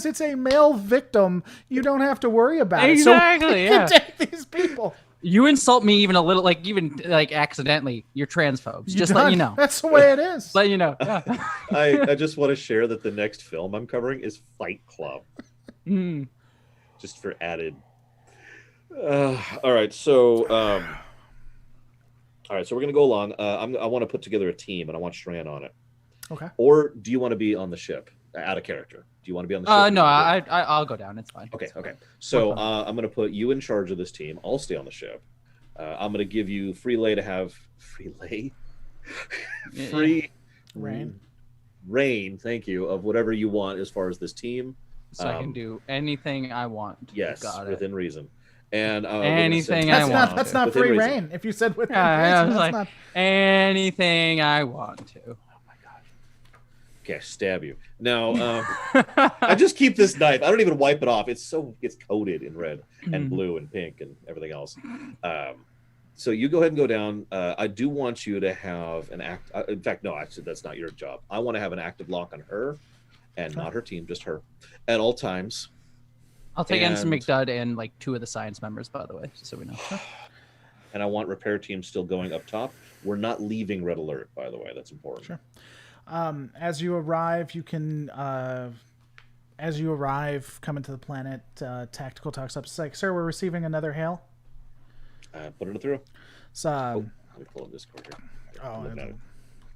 it's a male victim, you don't have to worry about it. Exactly. So we can take these people. You insult me even a little, like accidentally. You're transphobes. Just let you know. That's the way it is. Let you know. Yeah. I just want to share that the next film I'm covering is Fight Club. Just for added. All right, so All right, so we're gonna go along. I want to put together a team, and I want Shran on it. Okay. Or do you want to be on the ship, out of character? Do you want to be on the ship? No, I'll go down. It's fine. Okay. So I'm gonna put you in charge of this team. I'll stay on the ship. I'm gonna give you free reign. Thank you, of whatever you want as far as this team. So I can do anything I want. Yes, within reason. And anything I want. That's not free reign. If you said within reason, that's not anything I want to. Oh my god. Okay, stab you. Now, I just keep this knife. I don't even wipe it off. It's coated in red and blue and pink and everything else. So you go ahead and go down. I do want you to have an act. In fact, no, actually, that's not your job. I want to have an active lock on her, and not her team, just her, at all times. I'll take Ensign McDudd and like 2 of the science members, by the way, just so we know. And I want repair team still going up top. We're not leaving red alert, by the way. That's important. Sure. As you arrive, you can. Come into the planet. Tactical talks up. It's like, sir, we're receiving another hail. Put it through. So, let me pull up Discord here.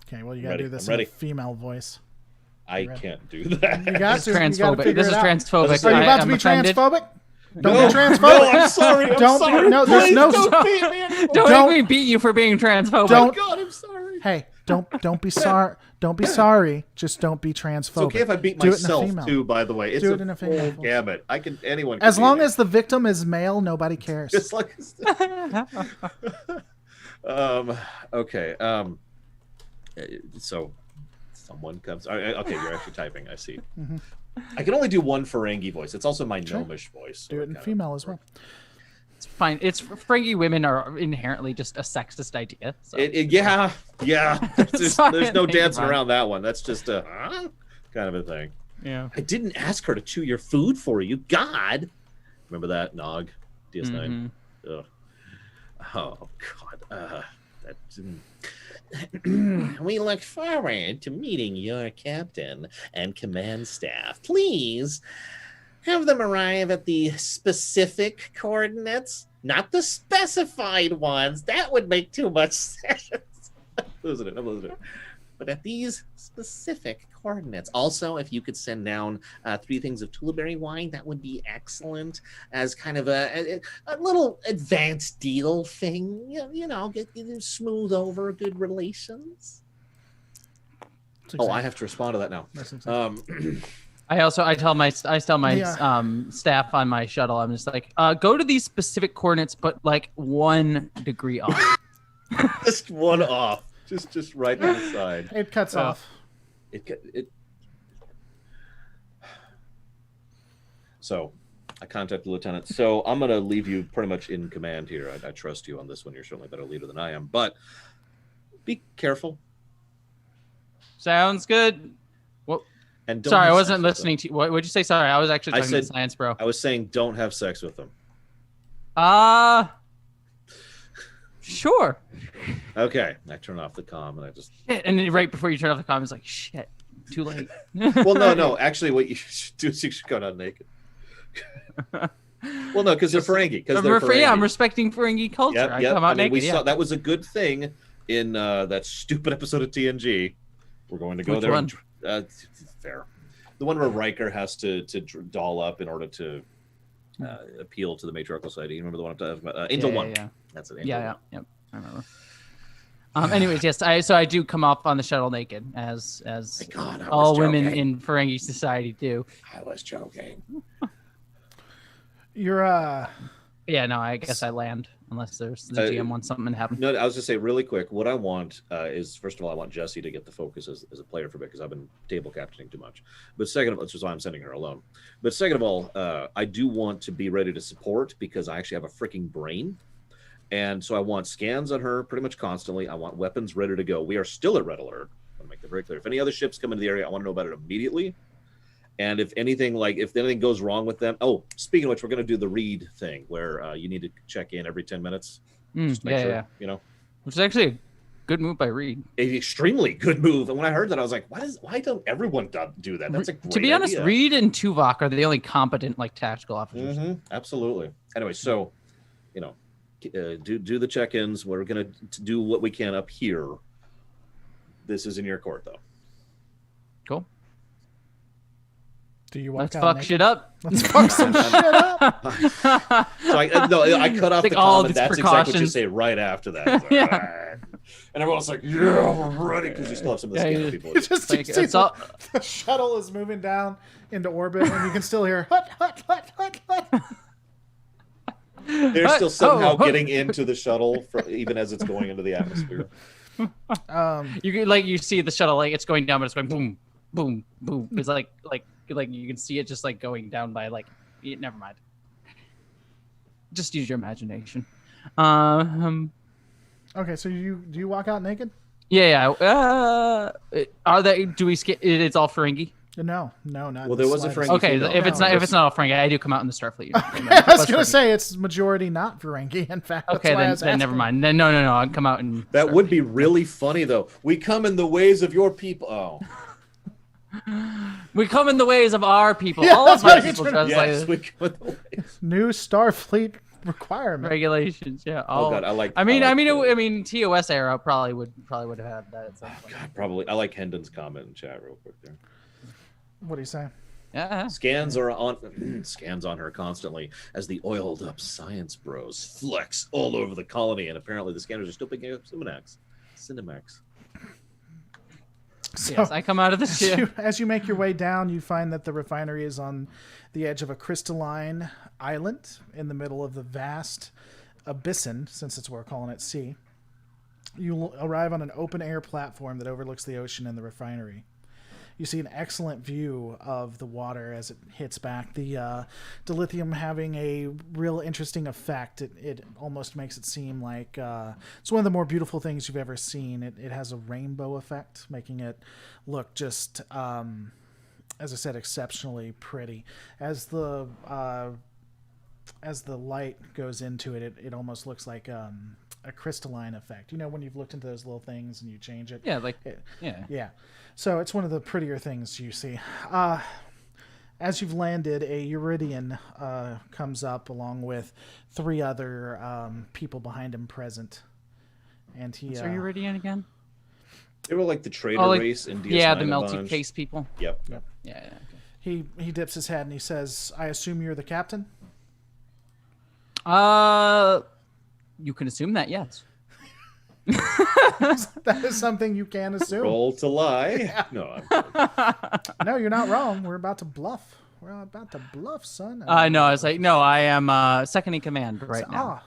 Okay, well, you gotta do this in a female voice. I can't do that. You got to. Transphobic. This is transphobic. Are you about to be transphobic? Don't be transphobic. No, I'm sorry. I'm sorry. No, there's no. Don't make me beat you for being transphobic. Don't. God, I'm sorry. Hey, don't be sorry. Don't be sorry. Just don't be transphobic. It's okay if I beat myself too. By the way, it's do it in a female full gamut. Anyone. As long as the victim is male, nobody cares. Just like. Okay. So, someone comes. Okay, you're actually typing. I see. Mm-hmm. I can only do one Ferengi voice. It's also my gnomish voice. Do it in female as well. It's fine. It's Ferengi women are inherently just a sexist idea. So. Yeah. There's no dancing around that one. That's just a kind of a thing. Yeah. I didn't ask her to chew your food for you. God. Remember that, Nog? DS9. Ugh. Oh God. We look forward to meeting your captain and command staff. Please have them arrive at the specific coordinates, not the specified ones. That would make too much sense. I'm losing it. But at these specific coordinates. Also, if you could send down 3 things of Tullaberry wine, that would be excellent as kind of a little advanced deal thing. Get smooth over good relations. I have to respond to that now. I tell my staff on my shuttle, I'm just like, go to these specific coordinates, but like 1 degree off. Just 1 off. Just right on the side. It cuts off. So I contacted the lieutenant. So I'm going to leave you pretty much in command here. I trust you on this one. You're certainly a better leader than I am. But be careful. Sounds good. Well, and sorry, I wasn't listening to you. What would you say? Sorry, I was actually talking to Science Bro. I was saying don't have sex with them. Sure. Okay. I turn off the comm and I just... Shit. And then right before you turn off the comm, it's like, shit, too late. Well, no. Actually, what you should do is you should go down naked. Well, no, because they're Ferengi. Yeah, I'm respecting Ferengi culture. Yep. I come out naked. We saw that was a good thing in that stupid episode of TNG. We're going to go there. One? Fair. The one where Riker has to doll up in order to appeal to the matriarchal society. You remember the one I'm talking about? Angel One. Yeah. That's it. Angel One. I remember. Anyways, yes, so I do come up on the shuttle naked, as all women in Ferengi society do. I was joking. You're Yeah, no, I guess I land unless the GM wants something to happen. No, I was just say really quick. What I want is, first of all, I want Jesse to get the focus as a player for me because I've been table captaining too much. But second of all, which is why I'm sending her alone. But second of all, I do want to be ready to support because I actually have a freaking brain. And so I want scans on her pretty much constantly. I want weapons ready to go. We are still at red alert. I want to make that very clear. If any other ships come into the area, I want to know about it immediately. And if anything goes wrong with them, speaking of which, we're going to do the read thing where you need to check in every 10 minutes. Just to make sure, Which is actually a good move by Reed. An extremely good move. And when I heard that, I was like, why don't everyone do that? That's a great To be honest, idea. Reed and Tuvok are the only competent tactical officers. Mm-hmm. Absolutely. Anyway, so, do the check-ins. We're gonna do what we can up here. This is in your court, though. Cool. Do you walk Let's out fuck naked? shit up. Let's fuck some shit up. So I cut off the all comment. these That's exactly what you precautions. say right after that. It's like, Yeah. and everyone's like, "Yeah, we're ready," because you still have some of the scanner people. You just Like, you see it's all- the shuttle is moving down into orbit, and you can still hear hut, hut, hut, hut, hut. They're still somehow Oh. getting into the shuttle, even as it's going into the atmosphere. You see the shuttle, like it's going down, but it's going boom, boom, boom. It's like you can see it just like going down by like. Never mind. Just use your imagination. Okay, so do you walk out naked? Yeah. Are they? Do we skip? It's all Ferengi. No, not. Well, there was a slightest. Ferengi Okay, female. if it's not all Ferengi, I do come out in the Starfleet. I was gonna say it's majority not Ferengi. In fact, that's Okay, why I was then never asking. mind. Then no, I'll come out in. That would be really funny, though. We come in the ways of your people. Oh, We come in the ways of our people. Yeah, All that's of my what people you're dress yes, like we come in the ways. New Starfleet requirement. regulations. Yeah. Oh God, I like. I mean, the- TOS era probably would have had that at some point. God, probably. I like Hendon's comment in chat real quick there. What do you say? Yeah. Scans on her constantly as the oiled up science bros flex all over the colony, and apparently the scanners are still picking up Cinemax. So, Yes, I come out of the ship. as you make your way down, you find that the refinery is on the edge of a crystalline island in the middle of the vast abyssin, since it's we're calling it sea. You arrive on an open-air platform that overlooks the ocean and the refinery. You see an excellent view of the water as it hits back. The dilithium having a real interesting effect. It almost makes it seem like it's one of the more beautiful things you've ever seen. It has a rainbow effect, making it look just, as I said, exceptionally pretty. As the light goes into it, it almost looks like a crystalline effect. You know, when you've looked into those little things and you change it. Yeah, Yeah. So it's one of the prettier things you see. As you've landed, a Uridian comes up along with 3 other people behind him present. And he... Are you ready again? They were like the trader race in DS9. Yeah, the melty face people. Yep. Yeah. Okay. He dips his head and he says, "I assume you're the captain?" You can assume that, yes. That is something you can assume. Roll to lie. No, I'm kidding. No, you're not wrong. We're about to bluff. We're about to bluff, son. No, I was like, no, I am second in command right now.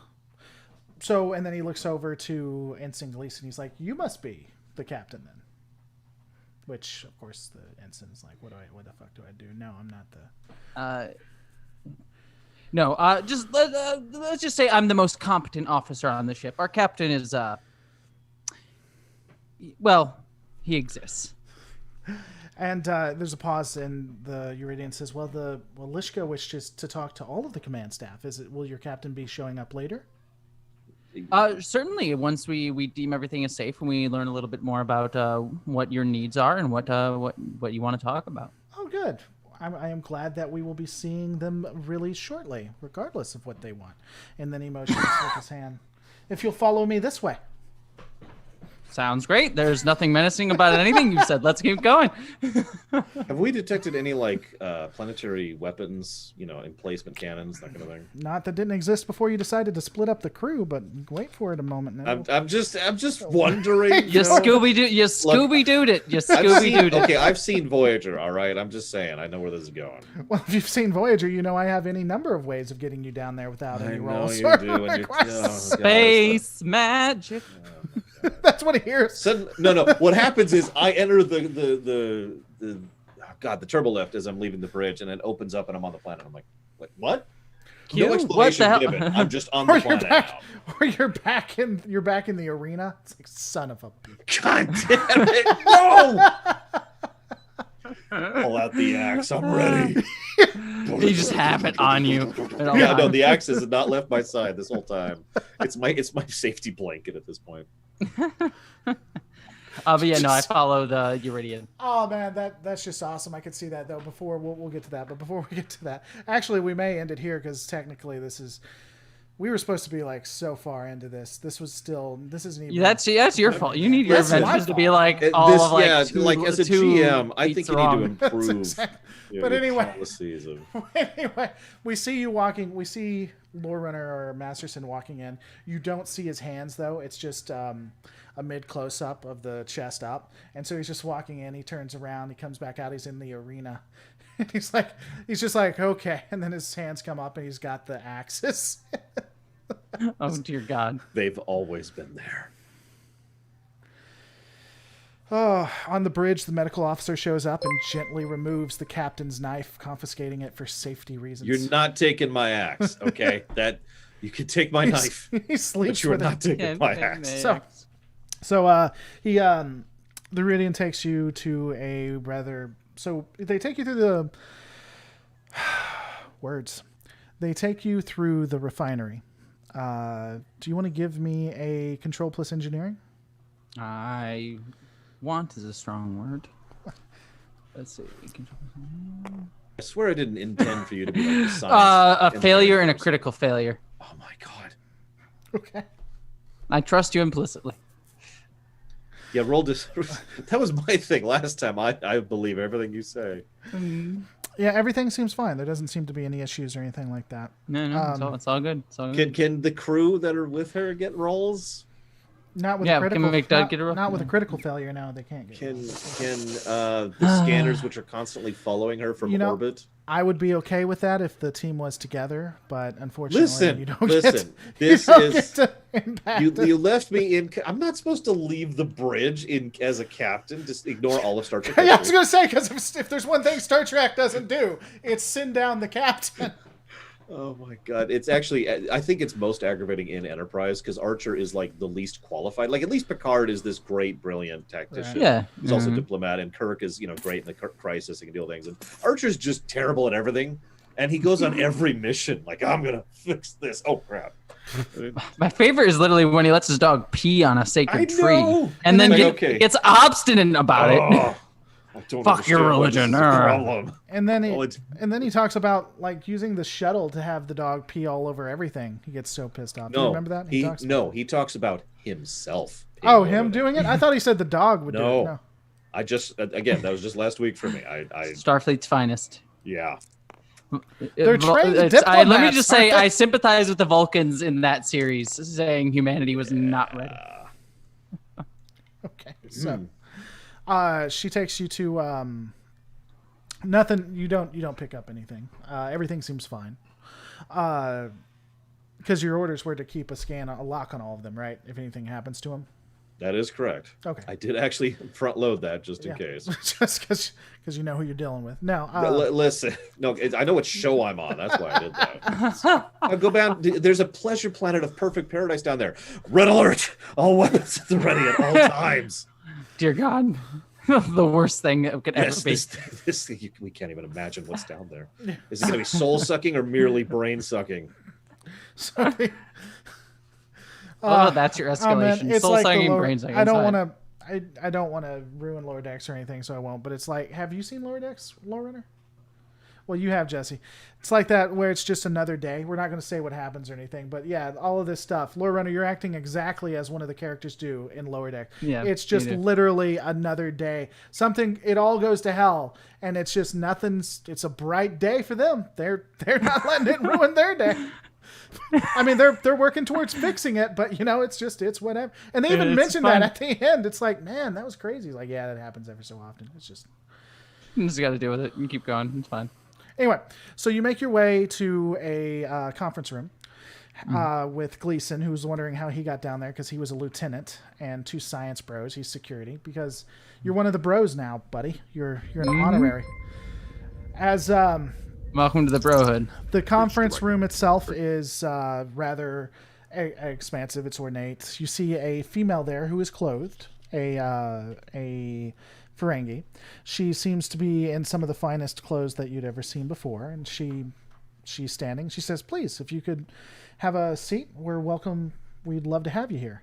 So, and then he looks over to Ensign Gleason. He's like, "You must be the captain then." Which, of course, the ensign's like, what the fuck do I do? No, I'm not the... No, let's just say I'm the most competent officer on the ship. Our captain is, well, he exists. And there's a pause, and the Uridian says, well, Lishka wishes to talk to all of the command staff. Will your captain be showing up later? Certainly, once we deem everything is safe and we learn a little bit more about what your needs are and what you want to talk about. Oh, good. I am glad that we will be seeing them really shortly, regardless of what they want. And then he motions with his hand. If you'll follow me this way. Sounds great. There's nothing menacing about anything you said. Let's keep going. Have we detected any planetary weapons, emplacement cannons, that kind of thing? Not that didn't exist before you decided to split up the crew, but wait for it a moment now. I'm just wondering. You Scooby-Dooed it. You Scooby-Dooed it. Okay, I've seen Voyager. All right, I'm just saying. I know where this is going. Well, if you've seen Voyager, you know I have any number of ways of getting you down there without any rolls. I know you do. Space magic. That's what he hears. No. What happens is I enter the turbo lift as I'm leaving the bridge, and it opens up, and I'm on the planet. I'm like, what? No explanation given. I'm just on the planet now. Or you're back in the arena. It's like, son of a bitch. God damn it! No! Pull out the axe. I'm ready. You just have it on you. Yeah, no, the axe has not left my side this whole time. It's my safety blanket at this point. But yeah, no, I follow the Uridian. Oh man, that's just awesome. I could see that though. Before we'll get to that, but before we get to that, actually, we may end it here because technically this is We were supposed to be like so far into this. This isn't even. That's your fault. You need your adventures to be like all this, of like yeah, two, like as a two GM, I think beats you need wrong. to improve. Exactly. your But anyway, policies of... anyway, we see you walking. We see Lore Runner or Masterson walking in. You don't see his hands though. It's just a mid close up of the chest up, and so he's just walking in. He turns around. He comes back out. He's in the arena. And he's just like, okay. And then his hands come up, and he's got the axes. Oh dear God! They've always been there. Oh, on the bridge, the medical officer shows up and gently removes the captain's knife, confiscating it for safety reasons. You're not taking my axe, okay? That you can take my knife. He sleeps but you are with not it. taking my axe. So the Iridian takes you to a rather. So they take you through the words. They take you through the refinery. Do you want to give me a control plus engineering? I want is a strong word. Let's see. I swear I didn't intend for you to be like the science. A failure and a critical failure. Oh my God. Okay. I trust you implicitly. Yeah, roll this. That was my thing last time. I believe everything you say. Yeah, everything seems fine. There doesn't seem to be any issues or anything like that. No, it's all good. It's all good. Can the crew that are with her get rolls? Not with a critical. Can we make Doug get a roll? Not with a critical failure. No, they can't get. Can the scanners which are constantly following her from orbit? I would be okay with that if the team was together, but unfortunately, you don't you left me in. I'm not supposed to leave the bridge as a captain. Just ignore all of Star Trek. Yeah, I was going to say, because if there's one thing Star Trek doesn't do, it's send down the captain. Oh my God! It's actually, I think it's most aggravating in Enterprise because Archer is like the least qualified. Like at least Picard is this great, brilliant tactician. Right. Yeah, he's also a diplomat, and Kirk is great in the crisis. He can deal with things, and Archer's just terrible at everything. And he goes on every mission like, I'm gonna fix this. Oh crap! My favorite is literally when he lets his dog pee on a sacred tree, and then gets obstinate about it. Fuck your religion. And then he talks about like using the shuttle to have the dog pee all over everything. He gets so pissed off. Do you remember that? He talks about himself. Oh, him doing it? I thought he said the dog would do it. No. I just again, that was just last week for me. I Starfleet's finest. Yeah. They're trained diplomats. Let me just say, I sympathize with the Vulcans in that series, saying humanity was not ready. Okay, so she takes you to nothing. You don't pick up anything. Everything seems fine. Because your orders were to keep a lock on all of them, right? If anything happens to them. That is correct. Okay. I did actually front load that just in case. Just because you know who you're dealing with. No. Listen. No, I know what show I'm on. That's why I did that. I'll go down. There's a pleasure planet of perfect paradise down there. Red alert! All weapons at the ready at all times. Dear God. The worst thing that could ever be. We can't even imagine what's down there. Is it going to be soul sucking or merely brain sucking? Sorry. That's your escalation. Soul sucking, brain sucking. I don't want to ruin Lower Decks or anything, so I won't. But it's like, have you seen Lower Decks, Lore Runner? Well, you have, Jesse. It's like that where it's just another day. We're not going to say what happens or anything, but yeah, all of this stuff. Lore Runner, you're acting exactly as one of the characters do in Lower Deck. Yeah, it's just literally another day. It all goes to hell, and it's just nothing's. It's a bright day for them. They're not letting it ruin their day. I mean, they're working towards fixing it, but it's whatever. And they even mentioned that at the end. It's like, man, that was crazy. It's like, yeah, that happens every so often. It's just you just got to deal with it. You keep going. It's fine. Anyway, so you make your way to a conference room with Gleason, who's wondering how he got down there because he was a lieutenant, and two science bros. He's security because you're one of the bros now, buddy. You're an honorary. As welcome to the brohood. The conference room itself is rather expansive. It's ornate. You see a female there who is clothed, a Ferengi. She seems to be in some of the finest clothes that you'd ever seen before, and she's standing. She says, "Please, if you could have a seat, we're welcome. We'd love to have you here."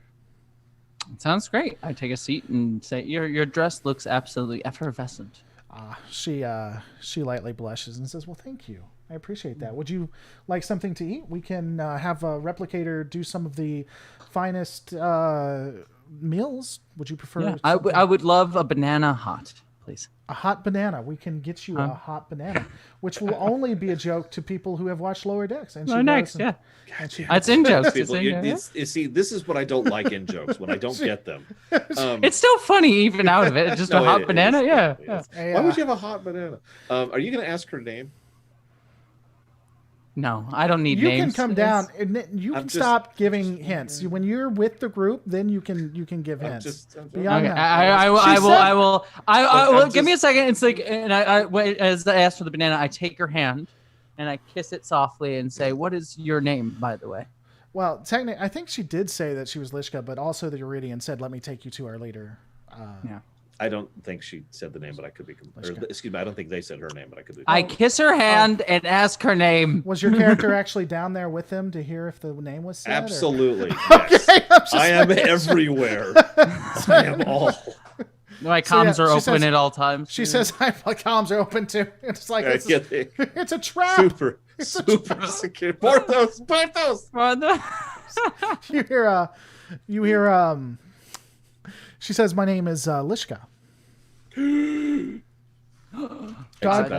Sounds great. I take a seat and say, "Your dress looks absolutely effervescent." She lightly blushes and says, "Well, thank you." I appreciate that. Would you like something to eat? We can have a replicator do some of the finest meals. Would you prefer? Yeah, I would love a banana hot, please. A hot banana. We can get you a hot banana, which will only be a joke to people who have watched Lower Decks. And Next, yeah. It's in jokes. People, you see, this is what I don't like in jokes, when I don't get them. It's still funny even out of it. Just a hot banana, yeah. Why would you have a hot banana? Are you going to ask her name? No, I don't need names. You can come down. And you can stop giving hints. When you're with the group, then you can give hints. Beyond that, I will. Give me a second. It's like, and as I ask for the banana, I take her hand, and I kiss it softly and say, "What is your name, by the way?" Well, technically, I think she did say that she was Lishka, but also the Iridian said, "Let me take you to our leader." Yeah. I don't think she said the name, but I could be. Excuse me, I don't think they said her name, but I could be. I kiss her hand and ask her name. Was your character actually down there with them to hear if the name was said? Absolutely. Yes. Okay, I am everywhere. I am all. My comms are open at all times. She says, "My comms are open too." It's like it's a trap. Super secure. Porthos. You hear. She says, "My name is Lishka." John.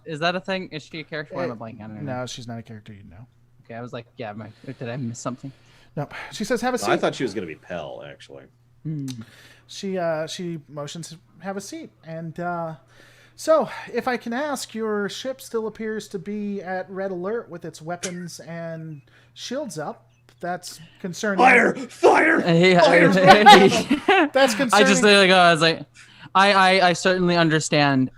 Is that a thing? Is she a character? Why am I blanking on her? No, she's not a character you know. Okay, I was like, yeah, did I miss something? No. She says, "Have a seat." I thought she was going to be Pell, actually. She motions, "Have a seat." And so, if I can ask, your ship still appears to be at red alert with its weapons and shields up. That's concerning. Fire! That's concerning. I was like, I certainly understand.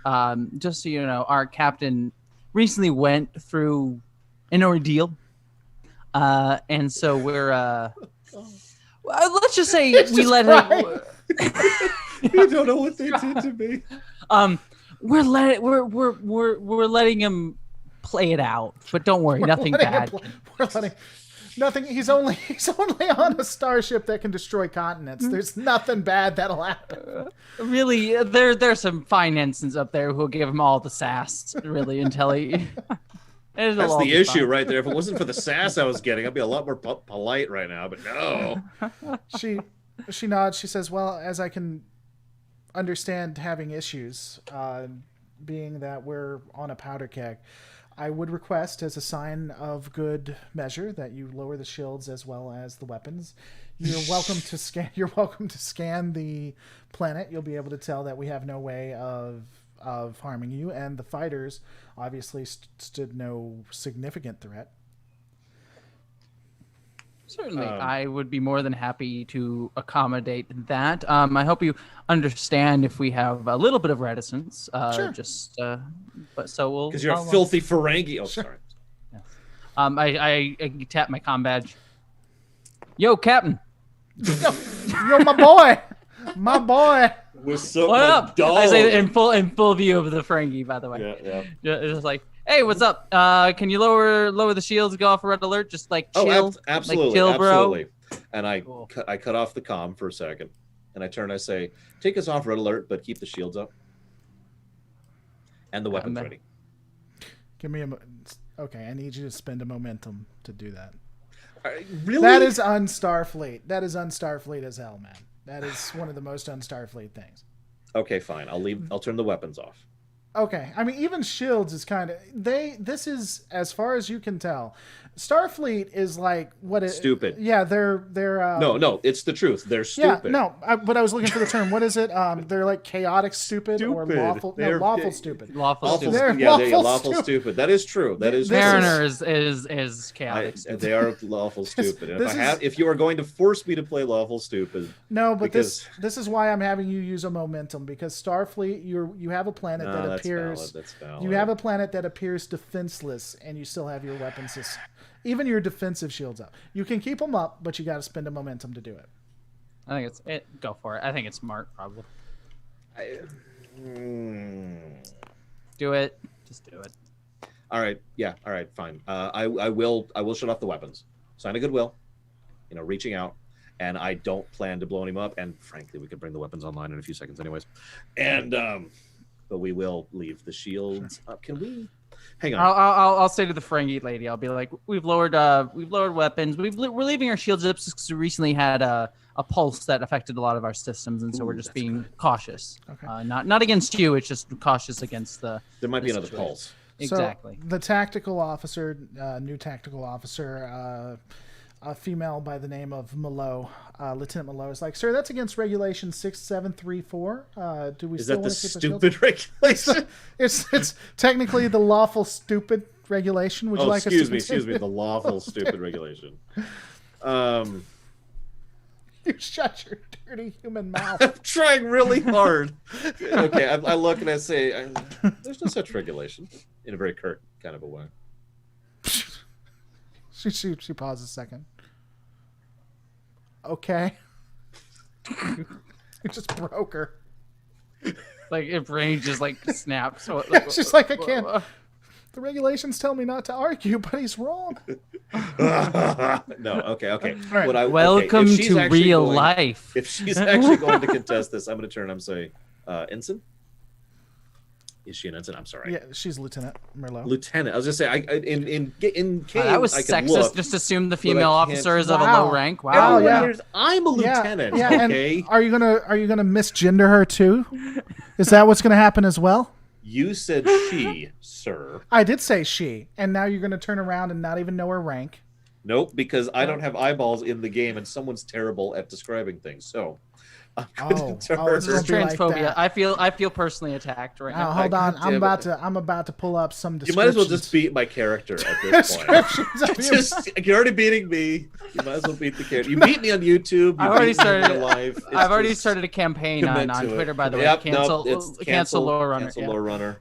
Just so you know, our captain recently went through an ordeal, and so we're let's just say we let him. You don't know what they did to me. We're letting him play it out, but don't worry, nothing bad. Nothing. He's only on a starship that can destroy continents. There's nothing bad that'll happen. Really, there's some fine ensigns up there who'll give him all the sass. Really, until he. That's the issue right there. If it wasn't for the sass I was getting, I'd be a lot more polite right now. But no. She nods. She says, "Well, as I can understand having issues, being that we're on a powder keg, I would request, as a sign of good measure, that you lower the shields as well as the weapons. You're welcome to scan. You're welcome to scan the planet. You'll be able to tell that we have no way of harming you, and the fighters obviously stood no significant threat." Certainly, I would be more than happy to accommodate that. I hope you understand if we have a little bit of reticence. Sure. But so we'll. Because you're a filthy Ferengi. Oh, sure. Sorry. I tap my comm badge. Yo, Captain. Yo, my boy. What up? I say in full view of the Ferengi, by the way. Yeah. It's just like, hey, what's up? Can you lower the shields, go off a red alert, just like chill? Absolutely, like, chill, bro. Absolutely. And I cut off the comm for a second, and I turn and I say, "Take us off red alert, but keep the shields up and the weapons ready." Give me okay. I need you to spend a momentum to do that. Really? That is un-Starfleet. That is un-Starfleet as hell, man. That is one of the most un-Starfleet things. Okay, fine. I'll turn the weapons off. Okay. I mean, even shields is kind of this is, as far as you can tell, Starfleet is like stupid. Yeah, they're no, it's the truth. They're stupid. Yeah, no, but I was looking for the term. What is it? They're like chaotic stupid or lawful. Lawful stupid. Lawful stupid. They're lawful stupid. That is true. That is Mariner is chaotic. They are lawful stupid. And if you are going to force me to play lawful stupid, no, but this is why I'm having you use a momentum, because Starfleet, you have a planet that appears. That's valid. You have a planet that appears defenseless, and you still have your weapons. Even your defensive shields up. You can keep them up, but you got to spend a momentum to do it. I think go for it. I think it's smart, probably. Do it. Just do it. All right. Yeah. All right. Fine. I will shut off the weapons. Sign a goodwill. Reaching out, and I don't plan to blow him up. And frankly, we could bring the weapons online in a few seconds, anyways. And but we will leave the shields up. Can we? Hang on. I'll say to the Ferengi lady, I'll be like, we've lowered weapons. We're leaving our shields up because we recently had a pulse that affected a lot of our systems, and so we're just being cautious. Okay. Not against you. It's just cautious against the. There might be another situation. pulse. Exactly. So the tactical officer, new tactical officer, a female by the name of Malo, Lieutenant Malo, is like, sir, that's against Regulation 6734. Do we Is still that the want to keep stupid regulation? It's technically the lawful stupid regulation. Would you like us to excuse me, the lawful stupid regulation. You shut your dirty human mouth. I'm trying really hard. Okay, I look and I say, there's no such regulation, in a very curt kind of a way. She pauses a second. Okay. You just broke her. Like if brain just like snaps. So It's just like I can't. The regulations tell me not to argue, but he's wrong. No, okay. Right. Welcome to real life. If she's actually going to contest this, I'm going to turn and I'm saying, ensign? Is she an ensign? I'm sorry. Yeah, she's Lieutenant Merlot. Lieutenant. I was just saying, in case that was I could sexist. look, Just assume the female officer is of a Wow. low rank. Wow, Wow. yeah. I'm a lieutenant. Yeah, okay. and are you gonna misgender her too? Is that what's gonna happen as well? You said she, sir. I did say she, and now you're gonna turn around and not even know her rank. Nope, because I don't have eyeballs in the game, and someone's terrible at describing things. So, I'm going to turn. This is Transphobia. like that. I feel personally attacked right now. Hold on, I'm damn about to pull up some You descriptions. might as well just beat my character at this point. Descriptions of you. You're already beating me. You might as well beat the character. You beat me on YouTube. I've already started. Live. I've already started a campaign on Twitter, by the way. Yep, Cancel Lore Runner. Cancel Lore Runner.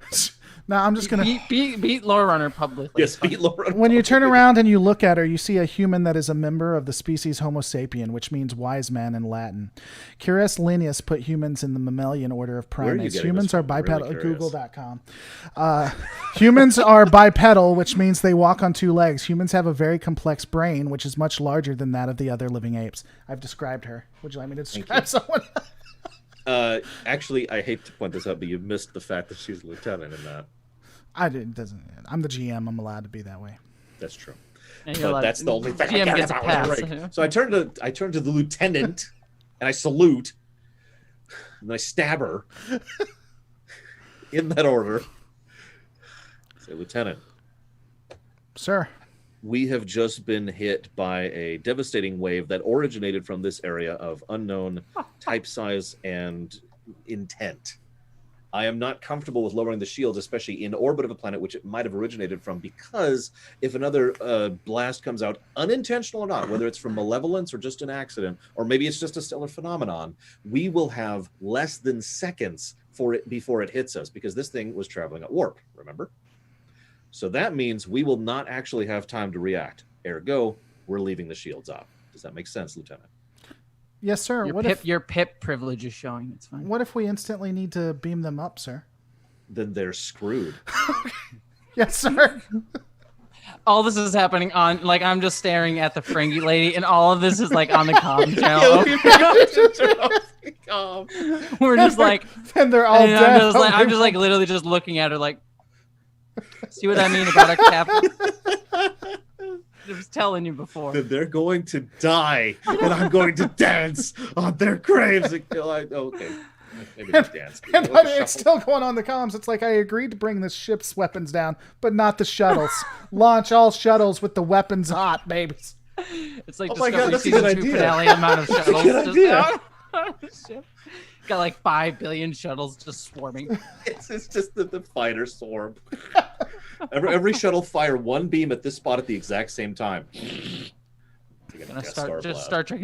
Now I'm just gonna beat Lore Runner publicly. Yes, beat Lore Runner. When you turn around and you look at her, you see a human that is a member of the species Homo sapien, which means wise man in Latin. Curius Linnaeus put humans in the mammalian order of Where are you primates. getting Humans this are from? I'm bipedal. really curious. Google.com. Humans are bipedal, which means they walk on two legs. Humans have a very complex brain, which is much larger than that of the other living apes. I've described her. Would you like me to describe someone? Actually, I hate to point this out, but you missed the fact that she's a lieutenant in that. I'm the GM. I'm allowed to be that way. That's true. And But like, that's the only thing. GM I gets a got pass. right. So I turn to the lieutenant, and I salute, and I stab her in that order. Say, Lieutenant, Sir. we have just been hit by a devastating wave that originated from this area of unknown type size and intent. I am not comfortable with lowering the shields, especially in orbit of a planet which it might have originated from, because if another blast comes out, unintentional or not, whether it's from malevolence or just an accident, or maybe it's just a stellar phenomenon, we will have less than seconds for it before it hits us, because this thing was traveling at warp, remember? So that means we will not actually have time to react. Ergo, we're leaving the shields up. Does that make sense, Lieutenant? Yes, sir. Your pip privilege is showing. It's fine. What if we instantly need to beam them up, sir? Then they're screwed. Yes, sir. All this is happening on, like, I'm just staring at the Ferengi lady, and all of this is like on the comm channel. We're just like, and they're all dead. I'm just like literally just looking at her like, see what I mean about our captain? I was telling you before. Then they're going to die, and I'm going to dance on their graves. Okay. Maybe just dance. But it's still going on the comms. It's like, I agreed to bring the ship's weapons down, but not the shuttles. Launch all shuttles with the weapons hot, babies. It's like my God, that's a Discovery good Season 2 idea. finale amount of shuttles. Good idea. Got like 5 billion shuttles just swarming. It's just the fighter swarm. Every shuttle fire one beam at this spot at the exact same time. Gonna start just Star Trek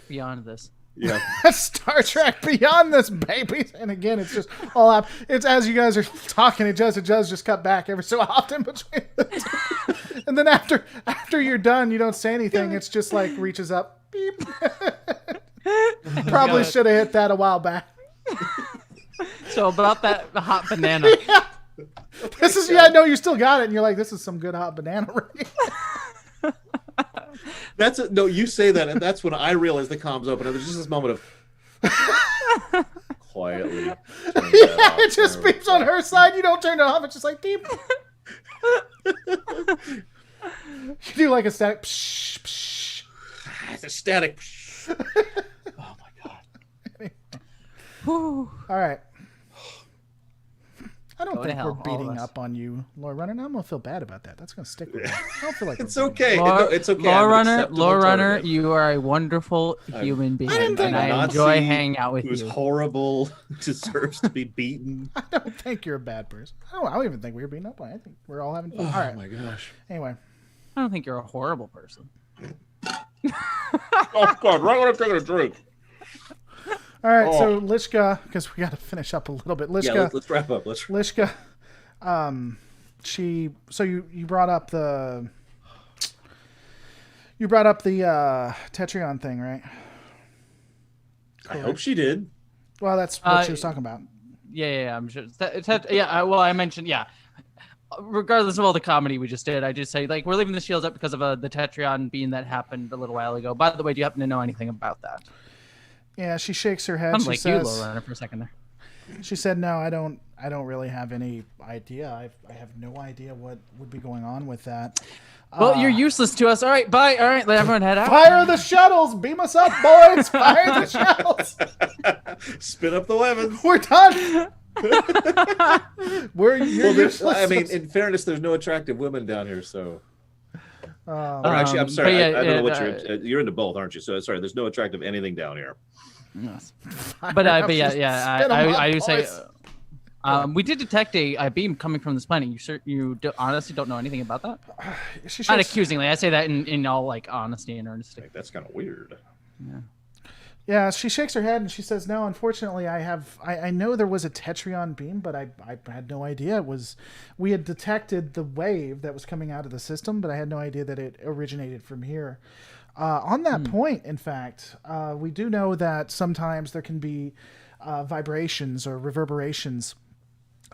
Beyond this. Yeah. Star Trek Beyond this, babies. And again, it's just all up. It's as you guys are talking, it does just cut back every so often between the two. And then after you're done, you don't say anything. It's just like reaches up. Beep. Probably should have hit that a while back. So about that hot banana. Yeah. This is, I know you still got it, and you're like, this is some good hot banana ring. No, you say that, and that's when I realize the comms open, and there's just this moment of quietly. It just beeps on her side. You don't turn it off. It's just like beep. You do like a static. Psh, psh. It's a static. Oh my god. All right. I don't think we're hell, beating up on you, Lore Runner. And I'm gonna feel bad about that. That's gonna stick with me. I don't feel like It's we're beating okay. Lore, It's okay. Lore Runner, you are a wonderful human being, and I enjoy hanging out with you. Who's horrible, deserves to be beaten. I don't think you're a bad person. I don't even think we were beating up on you. I think we're all having fun. All right. Oh my gosh. Anyway. I don't think you're a horrible person. Oh god! Right when I'm taking a drink. All right, so Lishka, because we got to finish up a little bit. Lishka, yeah, let's wrap up. Lishka, you brought up the Tetryon thing, right? I hope she did. Well, that's what she was talking about. Yeah, I'm sure. I mentioned, regardless of all the comedy we just did, I just say, like, we're leaving the shields up because of the Tetryon beam that happened a little while ago. By the way, do you happen to know anything about that? Yeah, she shakes her head. She says, you, Lore Runner, for a second there. She said, "No, I don't really have any idea. I have no idea what would be going on with that." Well, you're useless to us. All right, bye. All right, let everyone head out. Fire the shuttles! Beam us up, boys! Fire the shuttles! Spin up the weapons. We're done. Useless. I mean, in fairness, there's no attractive women down here, so. Actually, I'm sorry. I don't know what you're into both, aren't you? So sorry. There's no attractive anything down here. Yes. But I do say we did detect a beam coming from this planet. You honestly don't know anything about that? Not accusingly. I say that in all like honesty and earnesty. That's kind of weird. Yeah, she shakes her head and she says, "No, unfortunately, I know there was a Tetryon beam, but I had no idea we had detected the wave that was coming out of the system, but I had no idea that it originated from here." On that point, in fact, we do know that sometimes there can be vibrations or reverberations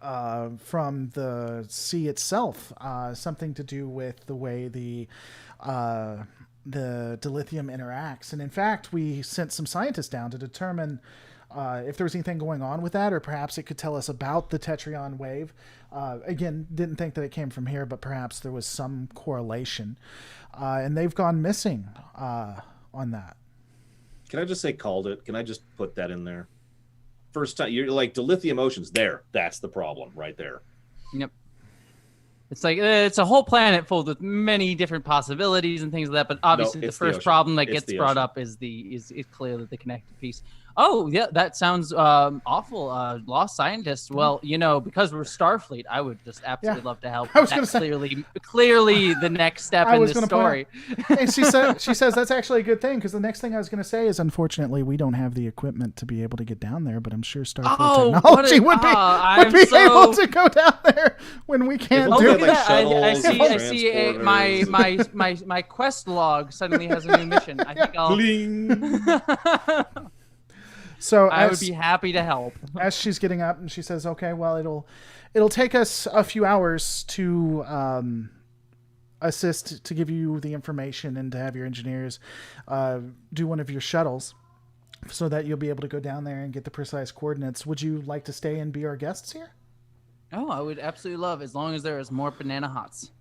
from the sea itself, something to do with the way the dilithium interacts. And in fact, we sent some scientists down to determine if there was anything going on with that, or perhaps it could tell us about the Tetryon wave. Again, didn't think that it came from here, but perhaps there was some correlation. And they've gone missing on that. Can I just say called it? Can I just put that in there? First time, you're like dilithium oceans. There, that's the problem right there. Yep. It's like it's a whole planet full with many different possibilities and things like that. But obviously, the first problem that gets brought up is clearly the connected piece. Oh, yeah, that sounds awful. Lost scientists. Well, because we're Starfleet, I would just absolutely love to help. I was going to say clearly the next step in this story. And she says that's actually a good thing, because the next thing I was going to say is, unfortunately, we don't have the equipment to be able to get down there. But I'm sure Starfleet technology would be able to go down there when we can't do it. I see my quest log suddenly has a new mission. I think I'll. Bling. So I would be happy to help. As she's getting up, and she says, "Okay, well, it'll take us a few hours to assist to give you the information and to have your engineers do one of your shuttles, so that you'll be able to go down there and get the precise coordinates. Would you like to stay and be our guests here?" Oh, I would absolutely love, as long as there is more banana hots.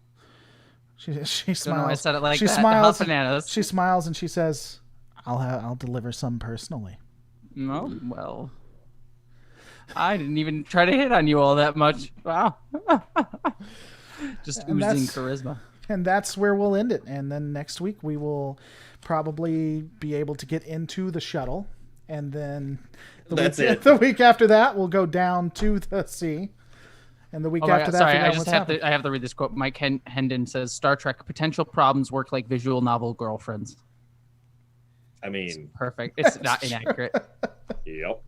She smiles. Don't know why I said it like she that. Smiles. Bananas. She smiles and she says, "I'll deliver some personally." No, well, I didn't even try to hit on you all that much. Wow. Just oozing charisma. And that's where we'll end it. And then next week we will probably be able to get into the shuttle. And then the week after that, we'll go down to the sea. And the week after that, I have to read this quote. Mike Hendon says, "Star Trek potential problems work like visual novel girlfriends." I mean, perfect. It's not inaccurate. Yep.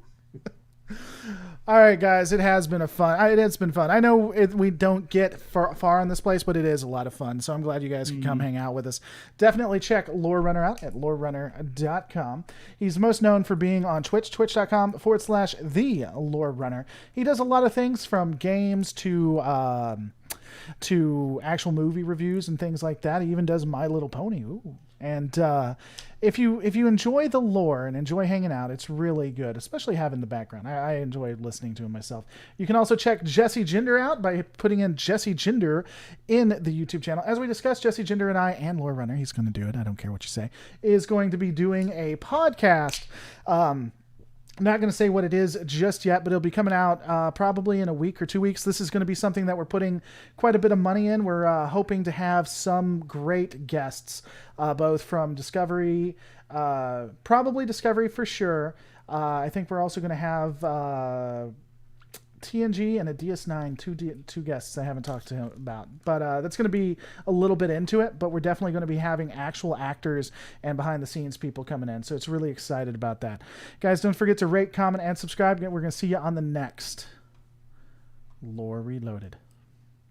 All right, guys. It has been it's been fun. I know we don't get far in this place, but it is a lot of fun. So I'm glad you guys can come hang out with us. Definitely check Lore Runner out at lorerunner.com. He's most known for being on Twitch, twitch.com/the Lore Runner. He does a lot of things from games to to actual movie reviews and things like that. He even does My Little Pony. Ooh. And if you enjoy the lore and enjoy hanging out, it's really good, especially having the background. I enjoy listening to him myself. You can also check Jesse Ginder out by putting in Jesse Ginder in the YouTube channel. As we discussed, Jesse Ginder and I, and Lore Runner, he's going to do it, I don't care what you say, is going to be doing a podcast. I'm not going to say what it is just yet, but it'll be coming out probably in a week or 2 weeks. This is going to be something that we're putting quite a bit of money in. We're hoping to have some great guests, both from Discovery, probably Discovery for sure. I think we're also going to have TNG and a DS9, two guests I haven't talked to him about, but that's going to be a little bit into it, but we're definitely going to be having actual actors and behind the scenes people coming in, so it's really excited about that. Guys, don't forget to rate, comment, and subscribe. We're going to see you on the next Lore Reloaded.